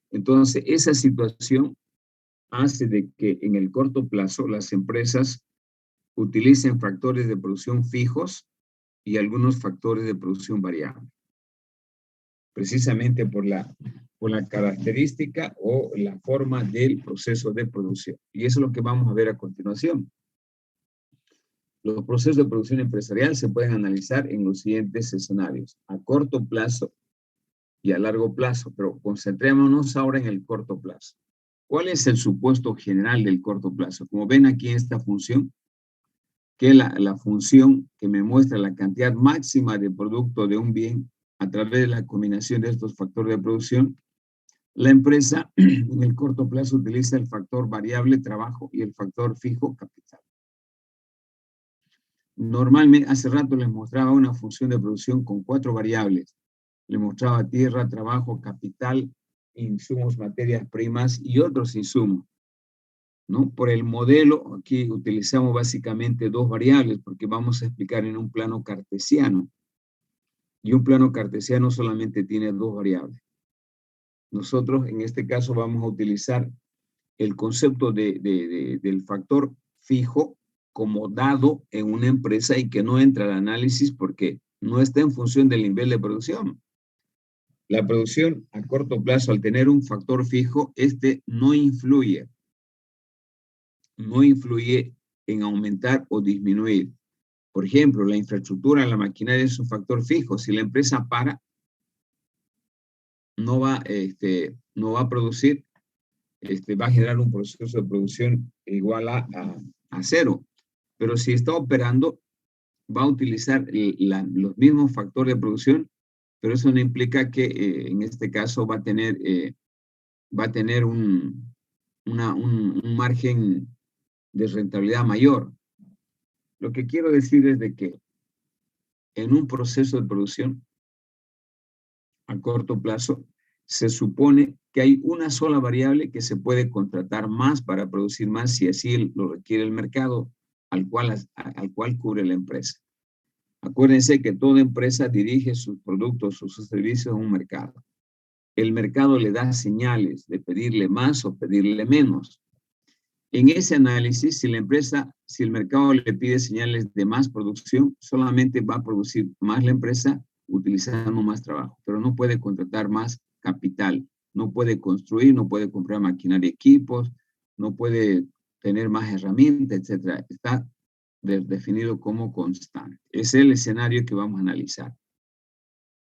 S2: Entonces, esa situación hace de que en el corto plazo las empresas utilicen factores de producción fijos y algunos factores de producción variable. Precisamente por la característica o la forma del proceso de producción. Y eso es lo que vamos a ver a continuación. Los procesos de producción empresarial se pueden analizar en los siguientes escenarios: a corto plazo y a largo plazo, pero concentrémonos ahora en el corto plazo. ¿Cuál es el supuesto general del corto plazo? Como ven aquí en esta función, que es la función que me muestra la cantidad máxima de producto de un bien a través de la combinación de estos factores de producción. La empresa en el corto plazo utiliza el factor variable trabajo y el factor fijo capital. Normalmente, hace rato les mostraba una función de producción con 4 variables. Les mostraba tierra, trabajo, capital, insumos, materias primas y otros insumos, ¿no? Por el modelo, aquí utilizamos básicamente 2 variables porque vamos a explicar en un plano cartesiano. Y un plano cartesiano solamente tiene 2 variables. Nosotros en este caso vamos a utilizar el concepto del factor fijo como dado en una empresa y que no entra al análisis porque no está en función del nivel de producción. La producción a corto plazo, al tener un factor fijo, no influye en aumentar o disminuir. Por ejemplo, la infraestructura, la maquinaria es un factor fijo. Si la empresa para, no va a producir, va a generar un proceso de producción igual a cero. Pero si está operando, va a utilizar los mismos factores de producción, pero eso no implica que en este caso va a tener un margen de rentabilidad mayor. Lo que quiero decir es de que en un proceso de producción a corto plazo, se supone que hay una sola variable que se puede contratar más para producir más si así lo requiere el mercado al cual cubre la empresa. Acuérdense que toda empresa dirige sus productos o sus servicios a un mercado. El mercado le da señales de pedirle más o pedirle menos. En ese análisis, si el mercado le pide señales de más producción, solamente va a producir más la empresa utilizando más trabajo, pero no puede contratar más capital, no puede construir, no puede comprar maquinaria y equipos, no puede tener más herramientas, etc. Está definido como constante. Ese es el escenario que vamos a analizar.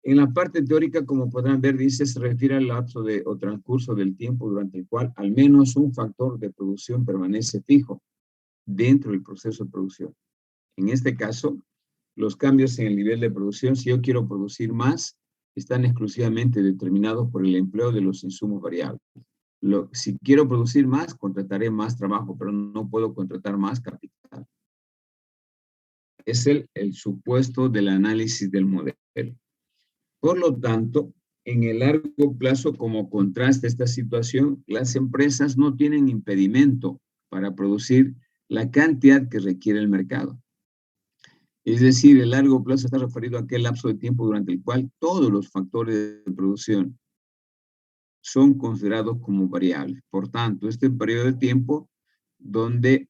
S2: En la parte teórica, como podrán ver, dice, se refiere al lapso o transcurso del tiempo durante el cual al menos un factor de producción permanece fijo dentro del proceso de producción. En este caso, los cambios en el nivel de producción, si yo quiero producir más, están exclusivamente determinados por el empleo de los insumos variables. Si quiero producir más, contrataré más trabajo, pero no puedo contratar más capital. Es el supuesto del análisis del modelo. Por lo tanto, en el largo plazo, como contraste a esta situación, las empresas no tienen impedimento para producir la cantidad que requiere el mercado. Es decir, el largo plazo está referido a aquel lapso de tiempo durante el cual todos los factores de producción son considerados como variables. Por tanto, este periodo de tiempo donde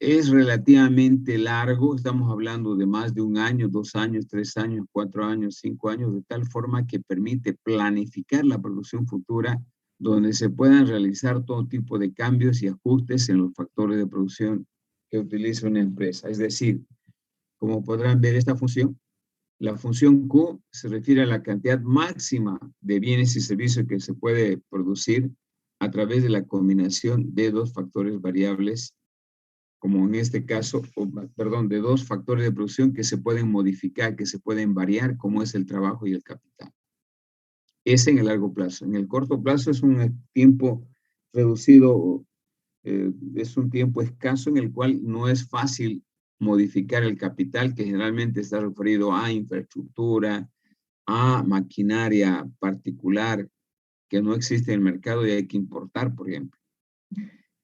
S2: es relativamente largo, estamos hablando de más de 1 año, 2 años, 3 años, 4 años, 5 años, de tal forma que permite planificar la producción futura, donde se puedan realizar todo tipo de cambios y ajustes en los factores de producción que utiliza una empresa. Es decir, como podrán ver esta función, La función Q se refiere a la cantidad máxima de bienes y servicios que se puede producir a través de la combinación de dos factores variables, como en este caso, de dos factores de producción que se pueden modificar, que se pueden variar, como es el trabajo y el capital. Es en el largo plazo. En el corto plazo es un tiempo reducido, es un tiempo escaso en el cual no es fácil modificar el capital, que generalmente está referido a infraestructura, a maquinaria particular que no existe en el mercado y hay que importar, por ejemplo.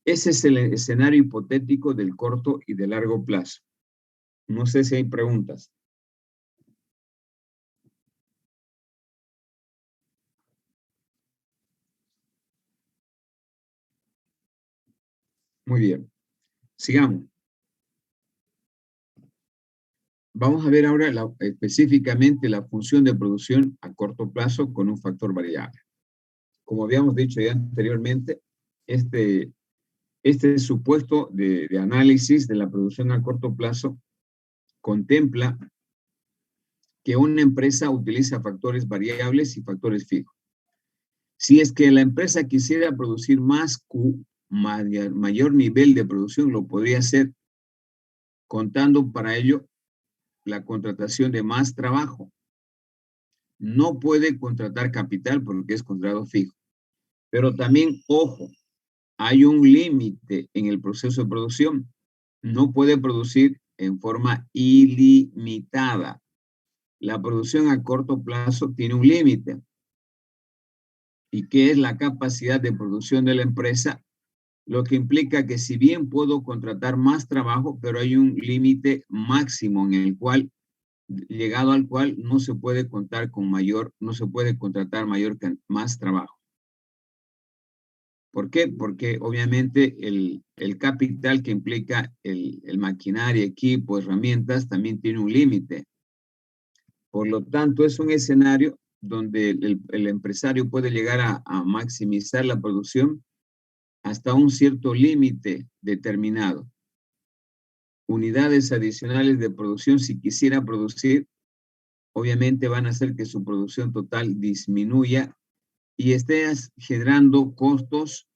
S2: Ese es el escenario hipotético del corto y del largo plazo. No sé si hay preguntas. Muy bien. Sigamos. Vamos a ver ahora específicamente la función de producción a corto plazo con un factor variable. Como habíamos dicho ya anteriormente, este supuesto de análisis de la producción a corto plazo contempla que una empresa utiliza factores variables y factores fijos. Si es que la empresa quisiera producir más Q, mayor nivel de producción, lo podría hacer contando para ello la contratación de más trabajo. No puede contratar capital porque es contrato fijo. Pero también, ojo, hay un límite en el proceso de producción. No puede producir en forma ilimitada. La producción a corto plazo tiene un límite. ¿Y qué es la capacidad de producción de la empresa? Lo que implica que si bien puedo contratar más trabajo, pero hay un límite máximo en el cual, llegado al cual no se puede contar con no se puede contratar más trabajo. ¿Por qué? Porque obviamente el capital que implica el maquinaria, equipo, herramientas, también tiene un límite. Por lo tanto, es un escenario donde el empresario puede llegar a maximizar la producción hasta un cierto límite determinado. Unidades adicionales de producción, si quisiera producir, obviamente van a hacer que su producción total disminuya y estés generando costos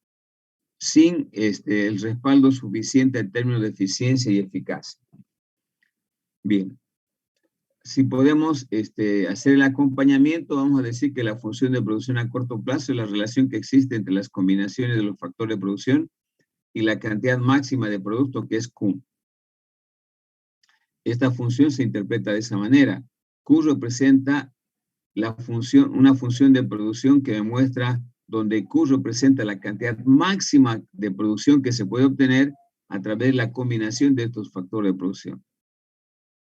S2: sin el respaldo suficiente en términos de eficiencia y eficacia. Bien. Si podemos hacer el acompañamiento, vamos a decir que la función de producción a corto plazo es la relación que existe entre las combinaciones de los factores de producción y la cantidad máxima de producto, que es Q. Esta función se interpreta de esa manera. Q representa una función de producción que demuestra donde Q representa la cantidad máxima de producción que se puede obtener a través de la combinación de estos factores de producción.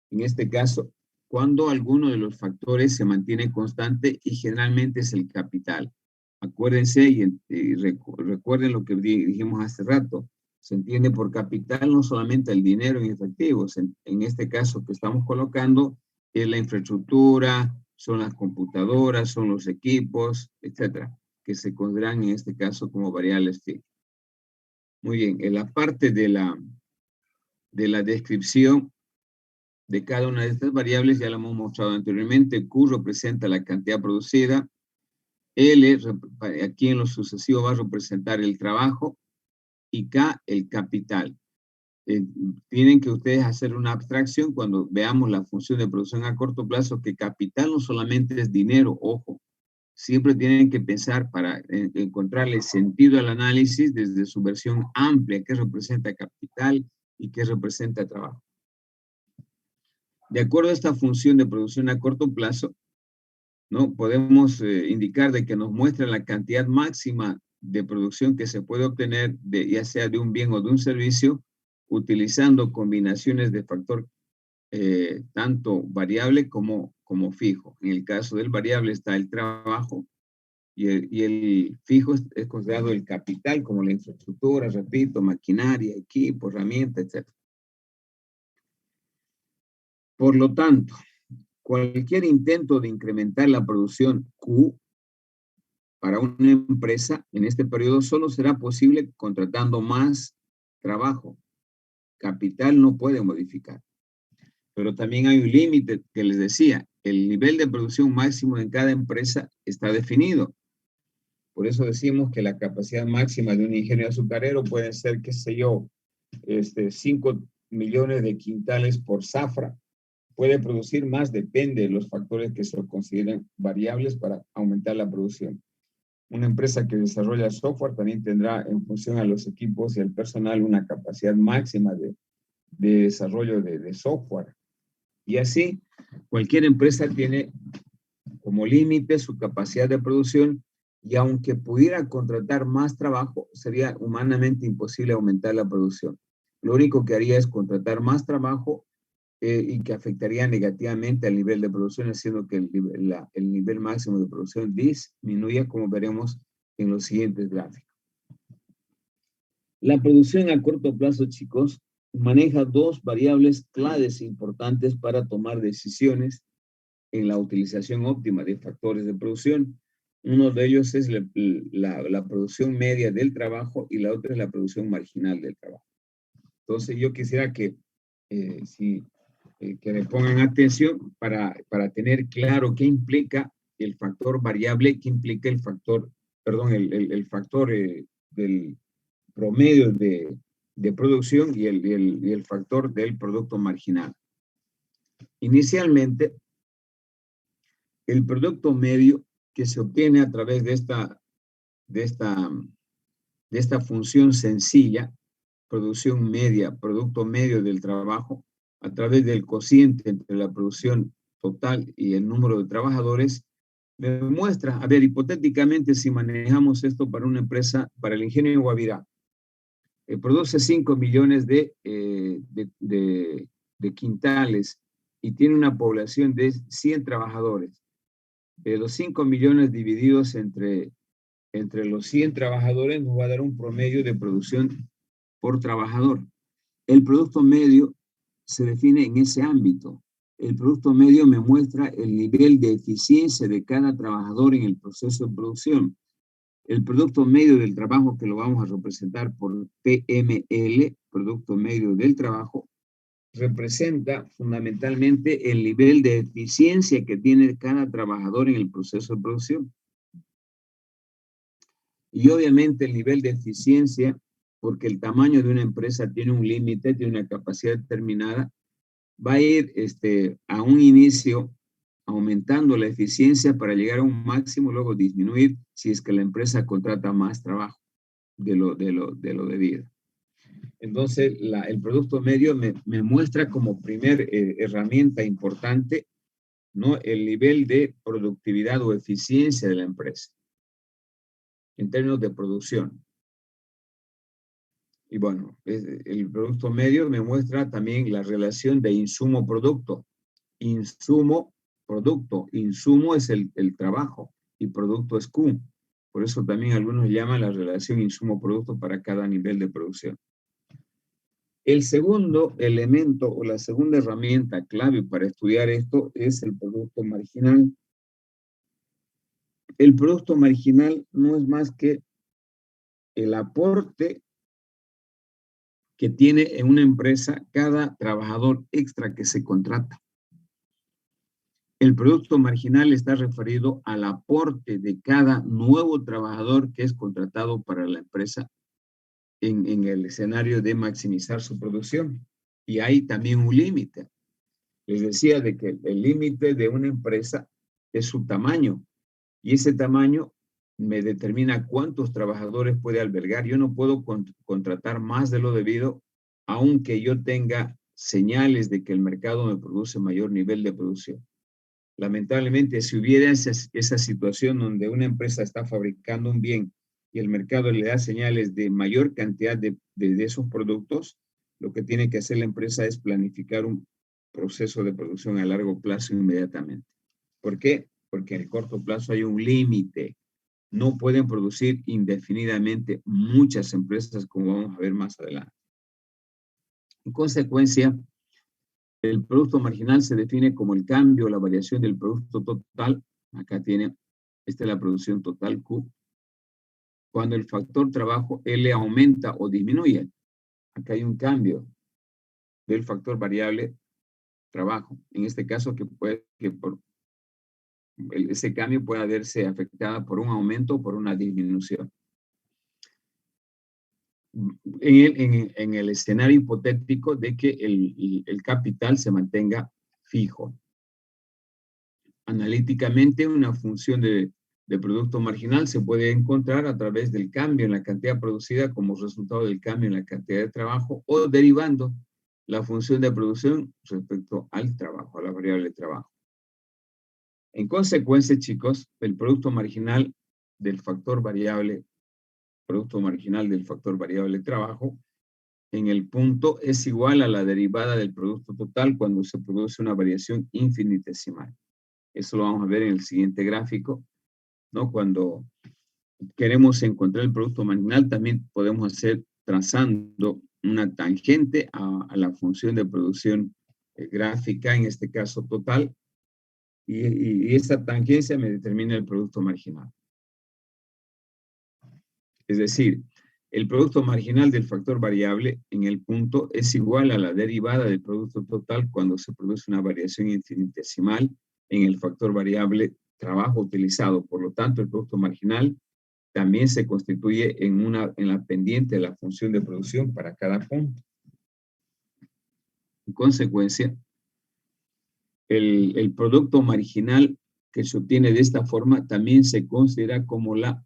S2: En este caso, cuando alguno de los factores se mantiene constante y generalmente es el capital. Acuérdense y recuerden lo que dijimos hace rato. Se entiende por capital no solamente el dinero en efectivo. En este caso que estamos colocando es la infraestructura, son las computadoras, son los equipos, etcétera, que se consideran en este caso como variables fijas. Muy bien, en la parte de la descripción de cada una de estas variables, ya lo hemos mostrado anteriormente. Q representa la cantidad producida. L, aquí en lo sucesivo, va a representar el trabajo. Y K, el capital. Tienen que ustedes hacer una abstracción cuando veamos la función de producción a corto plazo, que capital no solamente es dinero, ojo. Siempre tienen que pensar para encontrarle sentido al análisis desde su versión amplia, qué representa capital y qué representa trabajo. De acuerdo a esta función de producción a corto plazo, ¿no? Podemos indicar de que nos muestra la cantidad máxima de producción que se puede obtener, ya sea de un bien o de un servicio, utilizando combinaciones de factor tanto variable como fijo. En el caso del variable está el trabajo y el fijo es considerado el capital, como la infraestructura, repito, maquinaria, equipo, herramienta, etc. Por lo tanto, cualquier intento de incrementar la producción Q para una empresa en este periodo solo será posible contratando más trabajo. Capital no puede modificar. pero también hay un límite que les decía, el nivel de producción máximo en cada empresa está definido. Por eso decimos que la capacidad máxima de un ingeniero azucarero puede ser, qué sé yo, 5 millones de quintales por zafra. Puede producir más, depende de los factores que se consideren variables para aumentar la producción. Una empresa que desarrolla software también tendrá, en función a los equipos y el personal, una capacidad máxima de desarrollo de software. Y así, cualquier empresa tiene como límite su capacidad de producción, y aunque pudiera contratar más trabajo, sería humanamente imposible aumentar la producción. Lo único que haría es contratar más trabajo y que afectaría negativamente al nivel de producción, haciendo que el nivel máximo de producción disminuya, como veremos en los siguientes gráficos. La producción a corto plazo, chicos, maneja dos variables claves importantes para tomar decisiones en la utilización óptima de factores de producción. Uno de ellos es la producción media del trabajo y la otra es la producción marginal del trabajo. Entonces yo quisiera que que le pongan atención para tener claro qué implica el factor variable, qué implica el factor, perdón, el factor del promedio de producción y el factor del producto marginal. Inicialmente, el producto medio que se obtiene a través de esta función sencilla, producción media, producto medio del trabajo, a través del cociente entre la producción total y el número de trabajadores, me muestra, a ver, hipotéticamente, si manejamos esto para una empresa, para el ingenio Guavirá, produce 5 millones de quintales y tiene una población de 100 trabajadores. Los 5 millones divididos entre los 100 trabajadores nos va a dar un promedio de producción por trabajador. El producto medio se define en ese ámbito. El producto medio me muestra el nivel de eficiencia de cada trabajador en el proceso de producción. El producto medio del trabajo, que lo vamos a representar por PML, producto medio del trabajo, representa fundamentalmente el nivel de eficiencia que tiene cada trabajador en el proceso de producción. Y obviamente el nivel de eficiencia, porque el tamaño de una empresa tiene un límite, tiene una capacidad determinada, va a ir a un inicio aumentando la eficiencia para llegar a un máximo, luego disminuir si es que la empresa contrata más trabajo de lo debido. Entonces, el producto medio me muestra como primer herramienta importante, ¿no?, el nivel de productividad o eficiencia de la empresa en términos de producción. Y bueno, el producto medio me muestra también la relación de insumo-producto. Insumo-producto. Insumo es el trabajo y producto es Q. Por eso también algunos llaman la relación insumo-producto para cada nivel de producción. El segundo elemento o la segunda herramienta clave para estudiar esto es el producto marginal. El producto marginal no es más que el aporte que tiene en una empresa cada trabajador extra que se contrata. El producto marginal está referido al aporte de cada nuevo trabajador que es contratado para la empresa en el escenario de maximizar su producción. Y hay también un límite. Les decía de que el límite de una empresa es su tamaño. Y ese tamaño me determina cuántos trabajadores puede albergar. Yo no puedo contratar más de lo debido, aunque yo tenga señales de que el mercado me produce mayor nivel de producción. Lamentablemente, si hubiera esa situación donde una empresa está fabricando un bien y el mercado le da señales de mayor cantidad de esos productos, lo que tiene que hacer la empresa es planificar un proceso de producción a largo plazo inmediatamente. ¿Por qué? Porque en el corto plazo hay un límite. No pueden producir indefinidamente muchas empresas, como vamos a ver más adelante. En consecuencia, el producto marginal se define como el cambio o la variación del producto total. Acá tiene, esta es la producción total Q. Cuando el factor trabajo L aumenta o disminuye. Acá hay un cambio del factor variable trabajo. En este caso, ese cambio puede verse afectada por un aumento o por una disminución. En el escenario hipotético de que el capital se mantenga fijo. Analíticamente, una función de producto marginal se puede encontrar a través del cambio en la cantidad producida como resultado del cambio en la cantidad de trabajo o derivando la función de producción respecto al trabajo, a la variable de trabajo. En consecuencia, chicos, el producto marginal del factor variable trabajo en el punto es igual a la derivada del producto total cuando se produce una variación infinitesimal. Eso lo vamos a ver en el siguiente gráfico, ¿no? Cuando queremos encontrar el producto marginal, también podemos hacer trazando una tangente a la función de producción gráfica, en este caso total, y esa tangencia me determina el producto marginal. Es decir, el producto marginal del factor variable en el punto es igual a la derivada del producto total cuando se produce una variación infinitesimal en el factor variable trabajo utilizado. Por lo tanto, el producto marginal también se constituye en la pendiente de la función de producción para cada punto. En consecuencia, el producto marginal que se obtiene de esta forma también se considera como la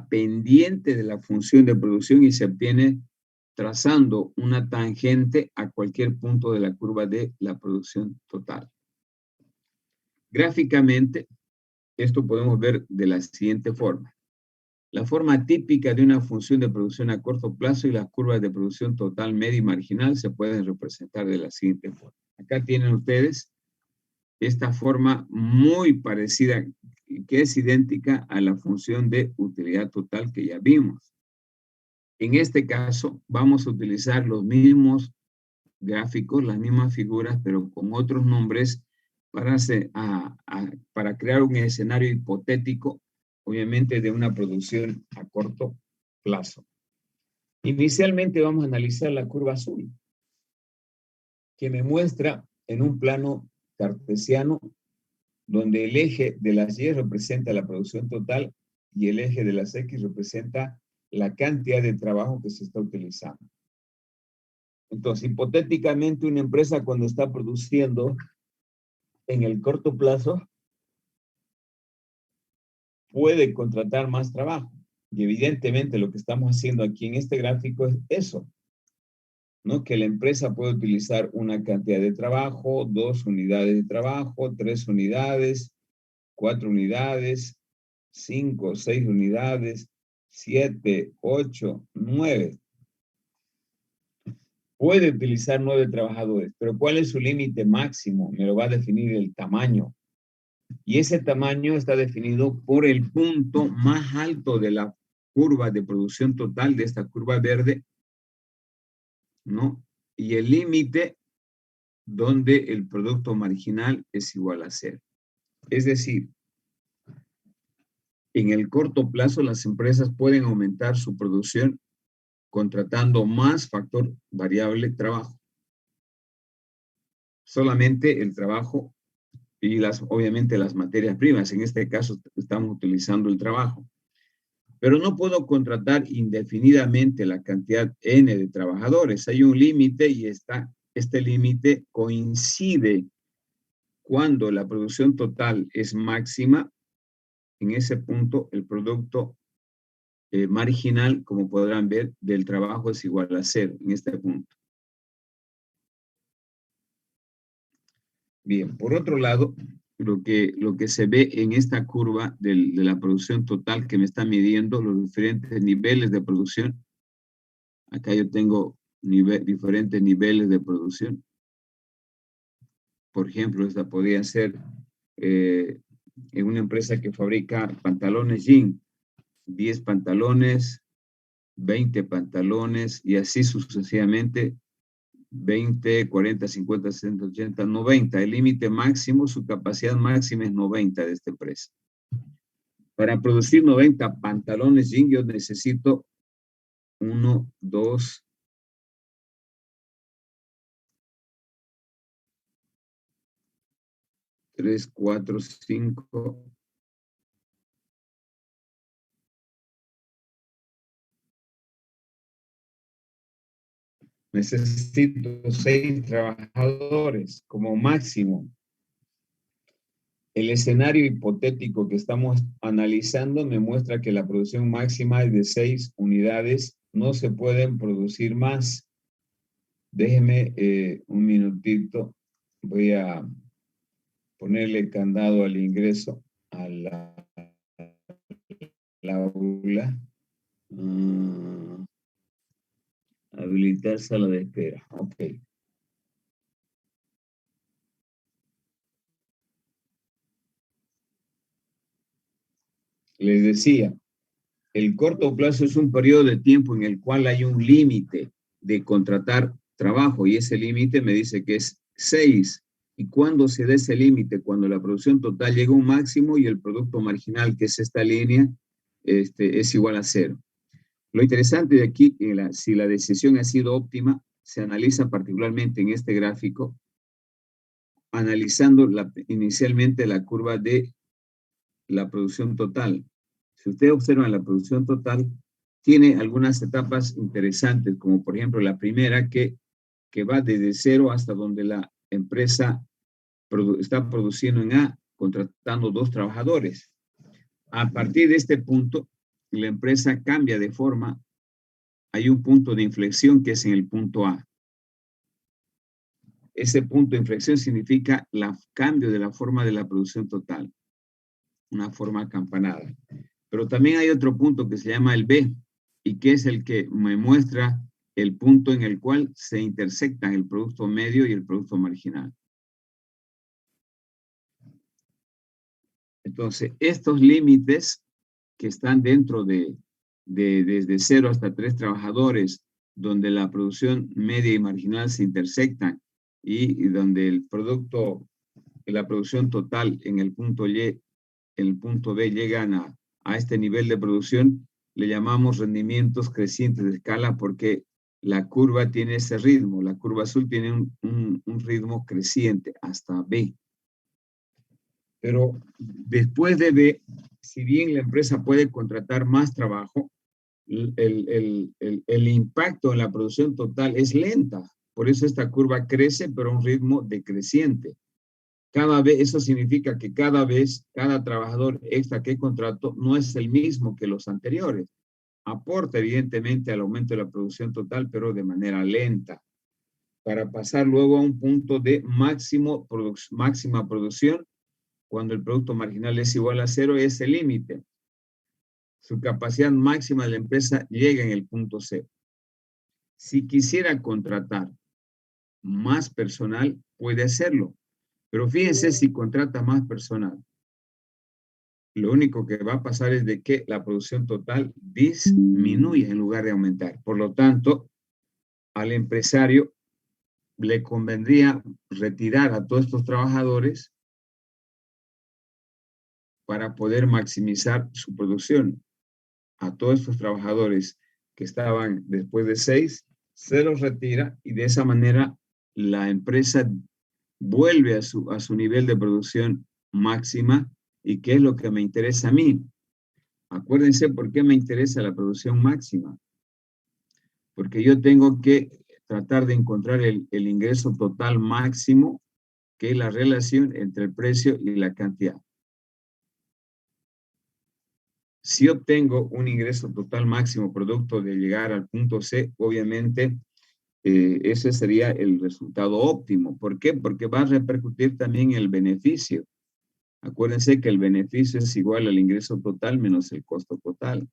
S2: pendiente de la función de producción y se obtiene trazando una tangente a cualquier punto de la curva de la producción total. Gráficamente, esto podemos ver de la siguiente forma. La forma típica de una función de producción a corto plazo y las curvas de producción total, media y marginal se pueden representar de la siguiente forma. Acá tienen ustedes esta forma muy parecida, que es idéntica a la función de utilidad total que ya vimos. En este caso, vamos a utilizar los mismos gráficos, las mismas figuras, pero con otros nombres para crear un escenario hipotético, obviamente de una producción a corto plazo. Inicialmente vamos a analizar la curva azul, que me muestra en un plano cartesiano donde el eje de las Y representa la producción total y el eje de las X representa la cantidad de trabajo que se está utilizando. Entonces, hipotéticamente, una empresa cuando está produciendo en el corto plazo puede contratar más trabajo. Y evidentemente lo que estamos haciendo aquí en este gráfico es eso, ¿no? Que la empresa puede utilizar una cantidad de trabajo, 2 unidades de trabajo, 3 unidades, 4 unidades, 5, 6 unidades, 7, 8, 9. Puede utilizar 9 trabajadores, pero ¿cuál es su límite máximo? Me lo va a definir el tamaño. Y ese tamaño está definido por el punto más alto de la curva de producción total, de esta curva verde, ¿no? Y el límite donde el producto marginal es igual a 0. Es decir, en el corto plazo las empresas pueden aumentar su producción contratando más factor variable trabajo. Solamente el trabajo y obviamente las materias primas. En este caso estamos utilizando el trabajo. Pero no puedo contratar indefinidamente la cantidad N de trabajadores. Hay un límite y este límite coincide cuando la producción total es máxima. En ese punto, el producto marginal, como podrán ver, del trabajo es igual a 0 en este punto. Bien, por otro lado, lo que se ve en esta curva de la producción total que me está midiendo los diferentes niveles de producción. Acá yo tengo diferentes niveles de producción. Por ejemplo, esta podría ser en una empresa que fabrica pantalones jean, 10 pantalones, 20 pantalones y así sucesivamente, 20, 40, 50, 60, 80, 90. El límite máximo, su capacidad máxima es 90 de esta empresa. Para producir 90 pantalones jean, yo necesito 1, 2, 3, 4, 5. Necesito 6 trabajadores como máximo. El escenario hipotético que estamos analizando me muestra que la producción máxima es de 6 unidades. No se pueden producir más. Déjeme un minutito. Voy a ponerle candado al ingreso a la aula. Habilitar sala de espera. Ok. Les decía, el corto plazo es un periodo de tiempo en el cual hay un límite de contratar trabajo y ese límite me dice que es 6. ¿Y cuándo se da ese límite? Cuando la producción total llega a un máximo y el producto marginal, que es esta línea, es igual a 0. Lo interesante de aquí, si la decisión ha sido óptima, se analiza particularmente en este gráfico, analizando inicialmente la curva de la producción total. Si usted observa la producción total, tiene algunas etapas interesantes, como por ejemplo la primera que va desde 0 hasta donde la empresa está produciendo en A, contratando 2 trabajadores. A partir de este punto, la empresa cambia de forma. Hay un punto de inflexión que es en el punto A. Ese punto de inflexión significa el cambio de la forma de la producción total, una forma acampanada. Pero también hay otro punto que se llama el B, y que es el que me muestra el punto en el cual se intersectan el producto medio y el producto marginal. Entonces, estos límites que están dentro desde 0 hasta 3 trabajadores, donde la producción media y marginal se intersectan y donde el producto, la producción total en el punto Y, en el punto B llegan a este nivel de producción, le llamamos rendimientos crecientes de escala porque la curva tiene ese ritmo. La curva azul tiene un ritmo creciente hasta B. Pero después de B, si bien la empresa puede contratar más trabajo, el impacto en la producción total es lenta. Por eso esta curva crece, pero a un ritmo decreciente. Cada vez, eso significa que cada vez, cada trabajador extra que contrato no es el mismo que los anteriores. Aporta evidentemente al aumento de la producción total, pero de manera lenta, para pasar luego a un punto de máxima producción, cuando el producto marginal es igual a 0, es el límite. Su capacidad máxima de la empresa llega en el punto 0. Si quisiera contratar más personal, puede hacerlo. Pero fíjense, si contrata más personal, lo único que va a pasar es de que la producción total disminuye en lugar de aumentar. Por lo tanto, al empresario le convendría retirar a todos estos trabajadores para poder maximizar su producción. A todos estos trabajadores que estaban después de 6, se los retira y de esa manera la empresa vuelve a su nivel de producción máxima. ¿Y qué es lo que me interesa a mí? Acuérdense por qué me interesa la producción máxima. Porque yo tengo que tratar de encontrar el ingreso total máximo, que es la relación entre el precio y la cantidad. Si obtengo un ingreso total máximo producto de llegar al punto C, obviamente ese sería el resultado óptimo. ¿Por qué? Porque va a repercutir también el beneficio. Acuérdense que el beneficio es igual al ingreso total menos el costo total.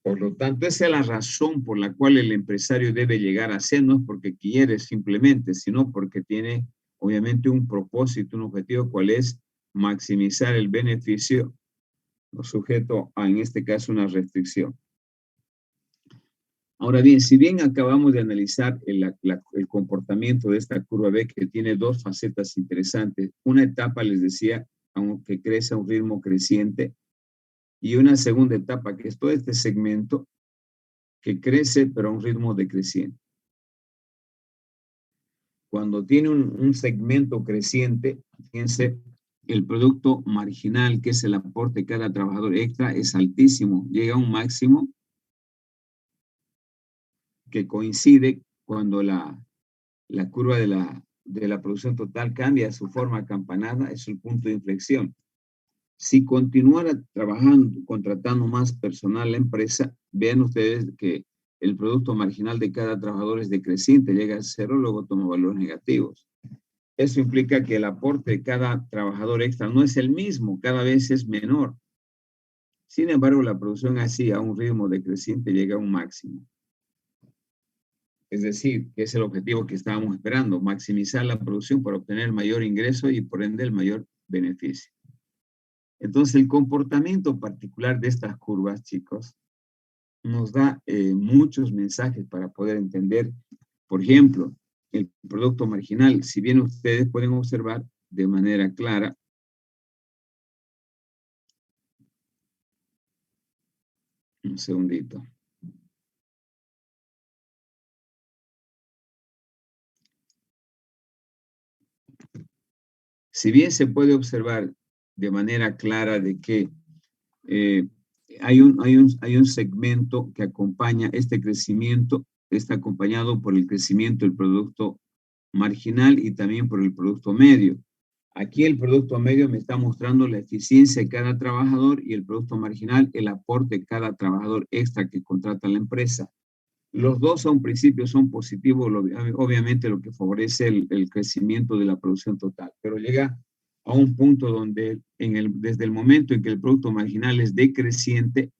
S2: Por lo tanto, esa es la razón por la cual el empresario debe llegar a ser, no es porque quiere simplemente, sino porque tiene obviamente un propósito, un objetivo, cuál es maximizar el beneficio, no sujeto a, en este caso, una restricción. Ahora bien, si bien acabamos de analizar el comportamiento de esta curva B, que tiene 2 facetas interesantes, una etapa, les decía, aunque crece a un ritmo creciente, y una segunda etapa, que es todo este segmento que crece, pero a un ritmo decreciente. cuando tiene un segmento creciente, fíjense, el producto marginal, que es el aporte de cada trabajador extra, es altísimo, llega a un máximo que coincide cuando la curva de la producción total cambia su forma acampanada, es el punto de inflexión. Si continuara trabajando, contratando más personal la empresa, vean ustedes que el producto marginal de cada trabajador es decreciente, llega a cero, luego toma valores negativos. Eso implica que el aporte de cada trabajador extra no es el mismo, cada vez es menor. Sin embargo, la producción así, a un ritmo decreciente, llega a un máximo. Es decir, que es el objetivo que estábamos esperando, maximizar la producción para obtener mayor ingreso y por ende el mayor beneficio. Entonces, el comportamiento particular de estas curvas, chicos, nos da muchos mensajes para poder entender, por ejemplo, el producto marginal. Si bien ustedes pueden observar de manera clara, un segundito. Si bien se puede observar de manera clara de que hay un segmento que acompaña este crecimiento, está acompañado por el crecimiento del producto marginal y también por el producto medio. Aquí el producto medio me está mostrando la eficiencia de cada trabajador y el producto marginal, el aporte de cada trabajador extra que contrata la empresa. Los dos a un principio son positivos, obviamente lo que favorece el crecimiento de la producción total, pero llega a un punto donde desde el momento en que el producto marginal es decreciente,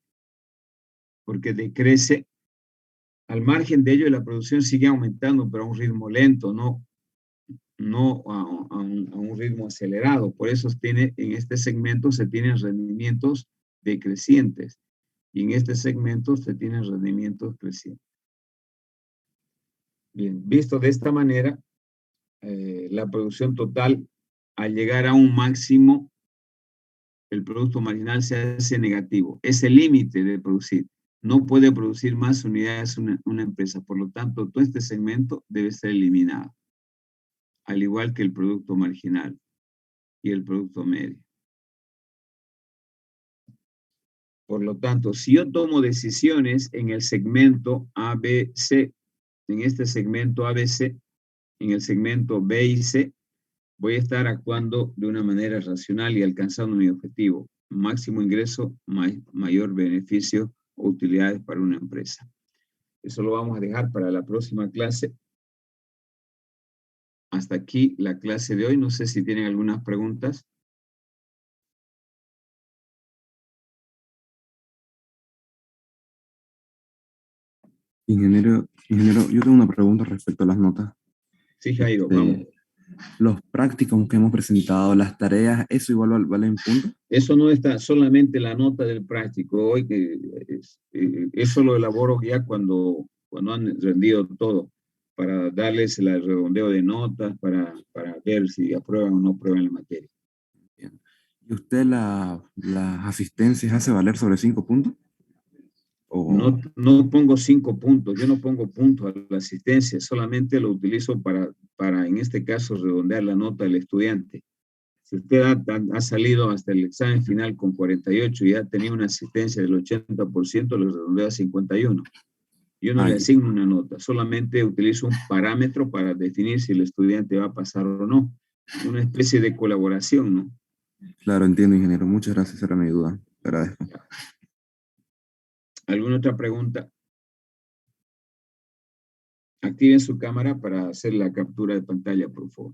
S2: porque decrece, al margen de ello la producción sigue aumentando, pero a un ritmo lento, no a un ritmo acelerado. Por eso en este segmento se tienen rendimientos decrecientes y en este segmento se tienen rendimientos crecientes. Bien, visto de esta manera, la producción total, al llegar a un máximo, el producto marginal se hace negativo. Es el límite de producir. No puede producir más unidades una empresa. Por lo tanto, todo este segmento debe ser eliminado, al igual que el producto marginal y el producto medio. Por lo tanto, si yo tomo decisiones en el segmento ABC, en este segmento ABC, en el segmento B y C, voy a estar actuando de una manera racional y alcanzando mi objetivo. Máximo ingreso, mayor beneficio o utilidades para una empresa. Eso lo vamos a dejar para la próxima clase. Hasta aquí la clase de hoy. No sé si tienen algunas preguntas.
S3: Ingeniero, yo tengo una pregunta respecto a las notas.
S2: Sí, Jairo, vamos.
S3: Los prácticos que hemos presentado, las tareas, ¿eso igual vale en punto?
S2: Eso no está solamente la nota del práctico. Hoy eso lo elaboro ya cuando han rendido todo, para darles el redondeo de notas, para ver si aprueban o no aprueban la materia.
S3: Bien. ¿Y usted las asistencias hace valer sobre 5 puntos?
S2: No pongo 5 puntos, yo no pongo puntos a la asistencia, solamente lo utilizo para en este caso, redondear la nota del estudiante. Si usted ha salido hasta el examen final con 48 y ha tenido una asistencia del 80%, lo redondeo a 51. Yo no le asigno una nota, solamente utilizo un parámetro para definir si el estudiante va a pasar o no. Una especie de colaboración, ¿no?
S3: Claro, entiendo, ingeniero. Muchas gracias, era mi duda. Te agradezco.
S2: ¿Alguna otra pregunta? Activen su cámara para hacer la captura de pantalla, por favor.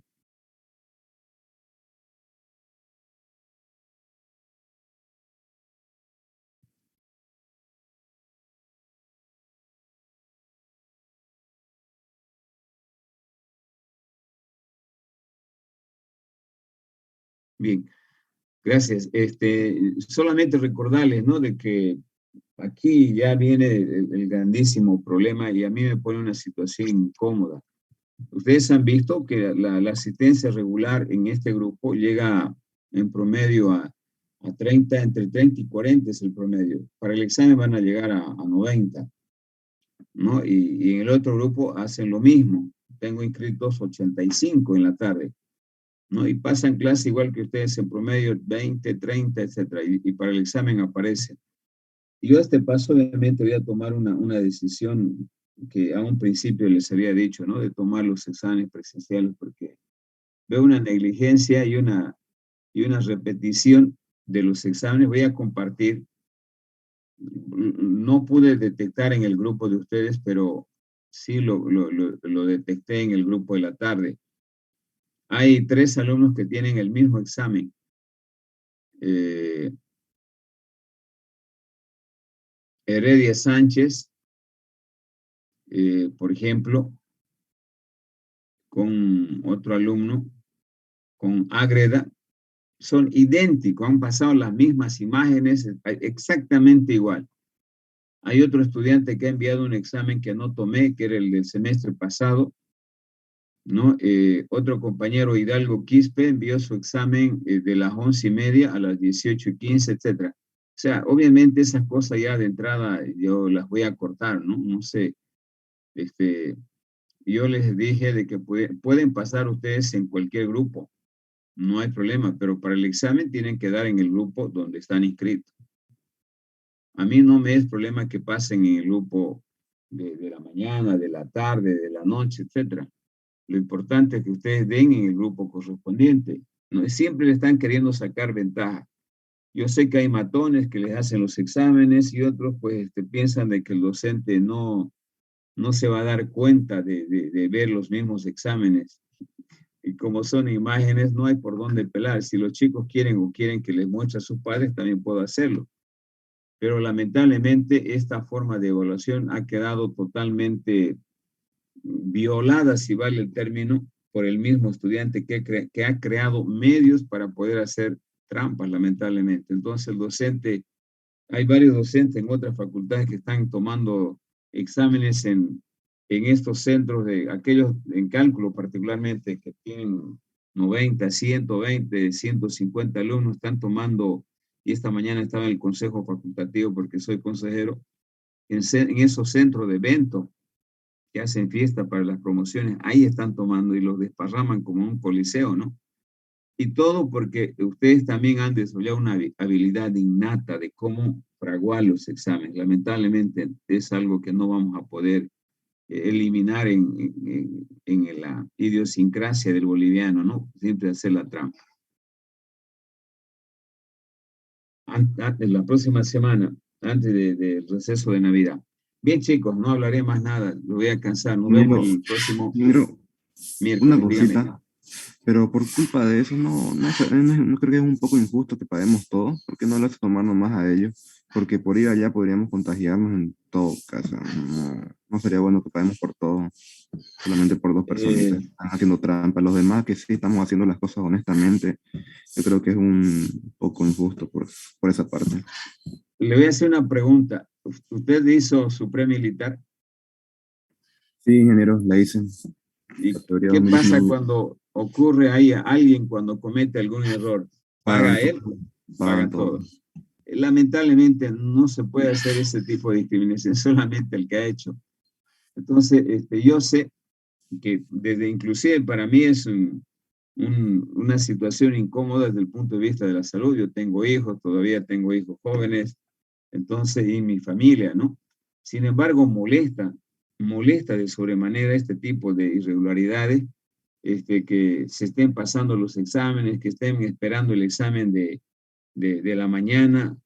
S2: Bien, gracias. Solamente recordarles, ¿no?, de que aquí ya viene el grandísimo problema y a mí me pone una situación incómoda. Ustedes han visto que la asistencia regular en este grupo llega en promedio a 30, entre 30 y 40 es el promedio. Para el examen van a llegar a 90, ¿no? Y en el otro grupo hacen lo mismo, tengo inscritos 85 en la tarde, ¿no? Y pasan clase igual que ustedes en promedio 20, 30, etcétera, y para el examen aparece. Yo a este paso obviamente voy a tomar una decisión que a un principio les había dicho, ¿no? De tomar los exámenes presenciales porque veo una negligencia y una repetición de los exámenes. Voy a compartir. No pude detectar en el grupo de ustedes, pero sí lo detecté en el grupo de la tarde. Hay 3 alumnos que tienen el mismo examen. Heredia Sánchez, por ejemplo, con otro alumno, con Ágreda, son idénticos, han pasado las mismas imágenes, exactamente igual. Hay otro estudiante que ha enviado un examen que no tomé, que era el del semestre pasado, ¿no? Otro compañero, Hidalgo Quispe, envió su examen de las 11:30 a las 18:15, etc. O sea, obviamente esas cosas ya de entrada yo las voy a cortar, ¿no? No sé, yo les dije de que pueden pasar ustedes en cualquier grupo, no hay problema, pero para el examen tienen que dar en el grupo donde están inscritos. A mí no me es problema que pasen en el grupo de la mañana, de la tarde, de la noche, etc. Lo importante es que ustedes den en el grupo correspondiente. No, siempre le están queriendo sacar ventaja. Yo sé que hay matones que les hacen los exámenes y otros pues piensan de que el docente no se va a dar cuenta de ver los mismos exámenes. Y como son imágenes, no hay por dónde pelar. Si los chicos quieren que les muestre a sus padres, también puedo hacerlo. Pero lamentablemente esta forma de evaluación ha quedado totalmente violada, si vale el término, por el mismo estudiante que ha creado medios para poder hacer trampas, lamentablemente. Entonces el docente, hay varios docentes en otras facultades que están tomando exámenes en estos centros de aquellos en cálculo particularmente que tienen 90, 120, 150 alumnos, están tomando, y esta mañana estaba en el consejo facultativo porque soy consejero, en esos centros de eventos que hacen fiesta para las promociones, ahí están tomando y los desparraman como un coliseo, ¿no? Y todo porque ustedes también han desarrollado una habilidad innata de cómo fraguar los exámenes. Lamentablemente es algo que no vamos a poder eliminar en la idiosincrasia del boliviano, ¿no? Siempre hacer la trampa. La próxima semana, antes del receso de Navidad. Bien, chicos, no hablaré más nada, lo voy a cansar. Nos vemos el próximo
S3: Una
S2: miércoles. Dígame.
S3: cosita, pero por culpa de eso no creo que es un poco injusto que paguemos todo, porque no lo hace tomarnos más a ellos, porque por ir allá podríamos contagiarnos en todo caso. No sería bueno que paguemos por todo, solamente por 2 personitas que están haciendo trampa. Los demás que sí estamos haciendo las cosas honestamente, yo creo que es un poco injusto por esa parte.
S2: Le voy a hacer una pregunta. ¿Usted hizo su pre-militar?
S3: Sí, ingeniero, la hice.
S2: ¿Y qué pasa cuando ocurre ahí a alguien cuando comete algún error? ¿Paga él? Paga todo. Lamentablemente no se puede hacer ese tipo de discriminación, solamente el que ha hecho. Entonces, yo sé que desde inclusive para mí es una situación incómoda desde el punto de vista de la salud. Yo tengo hijos, todavía tengo hijos jóvenes, entonces, y mi familia, ¿no? Sin embargo, molesta de sobremanera este tipo de irregularidades, que se estén pasando los exámenes, que estén esperando el examen de la mañana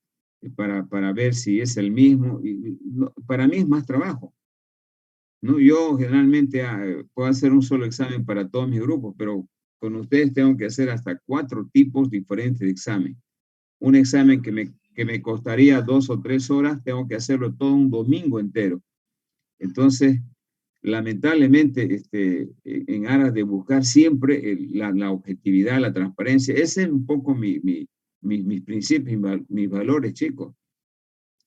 S2: para ver si es el mismo. Y no, para mí es más trabajo, ¿no? Yo generalmente puedo hacer un solo examen para todos mis grupos, pero con ustedes tengo que hacer hasta 4 tipos diferentes de examen. Un examen que me costaría 2 o 3 horas, tengo que hacerlo todo un domingo entero. Entonces, lamentablemente, en aras de buscar siempre la objetividad, la transparencia, ese es un poco mis principios, mis valores, chicos.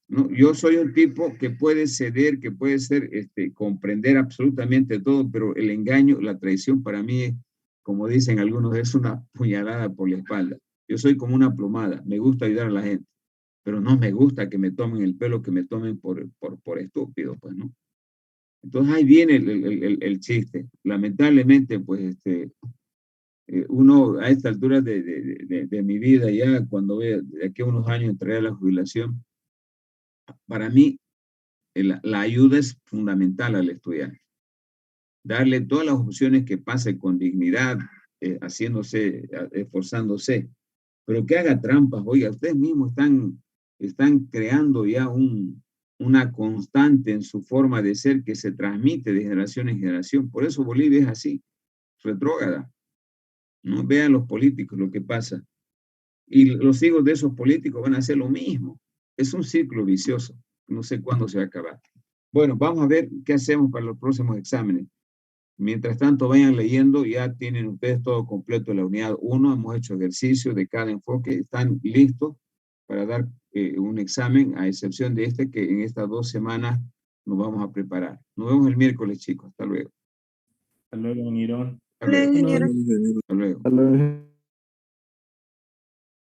S2: ¿No? Yo soy un tipo que puede ceder, que puede ser, comprender absolutamente todo, pero el engaño, la traición para mí, como dicen algunos, es una puñalada por la espalda. Yo soy como una plomada, me gusta ayudar a la gente, pero no me gusta que me tomen el pelo, que me tomen por estúpido, pues, ¿no? Entonces ahí viene el chiste. Lamentablemente, pues, uno a esta altura de mi vida, ya cuando ve de aquí a unos años entraré a la jubilación, para mí la ayuda es fundamental al estudiante. Darle todas las opciones que pase con dignidad, esforzándose, pero que haga trampas. Oiga, ustedes mismos están creando ya una constante en su forma de ser que se transmite de generación en generación. Por eso Bolivia es así, retrógrada. ¿No? Vean los políticos lo que pasa. Y los hijos de esos políticos van a hacer lo mismo. Es un círculo vicioso. No sé cuándo se va a acabar. Bueno, vamos a ver qué hacemos para los próximos exámenes. Mientras tanto, vayan leyendo. Ya tienen ustedes todo completo en la unidad 1. Hemos hecho ejercicios de cada enfoque. Están listos para dar un examen, a excepción de este, que en estas 2 semanas nos vamos a preparar. Nos vemos el miércoles, chicos. Hasta luego.
S5: Hasta luego, Nirón.
S2: Hasta luego.
S4: ingeniero.
S2: Hasta luego.
S1: Hasta luego.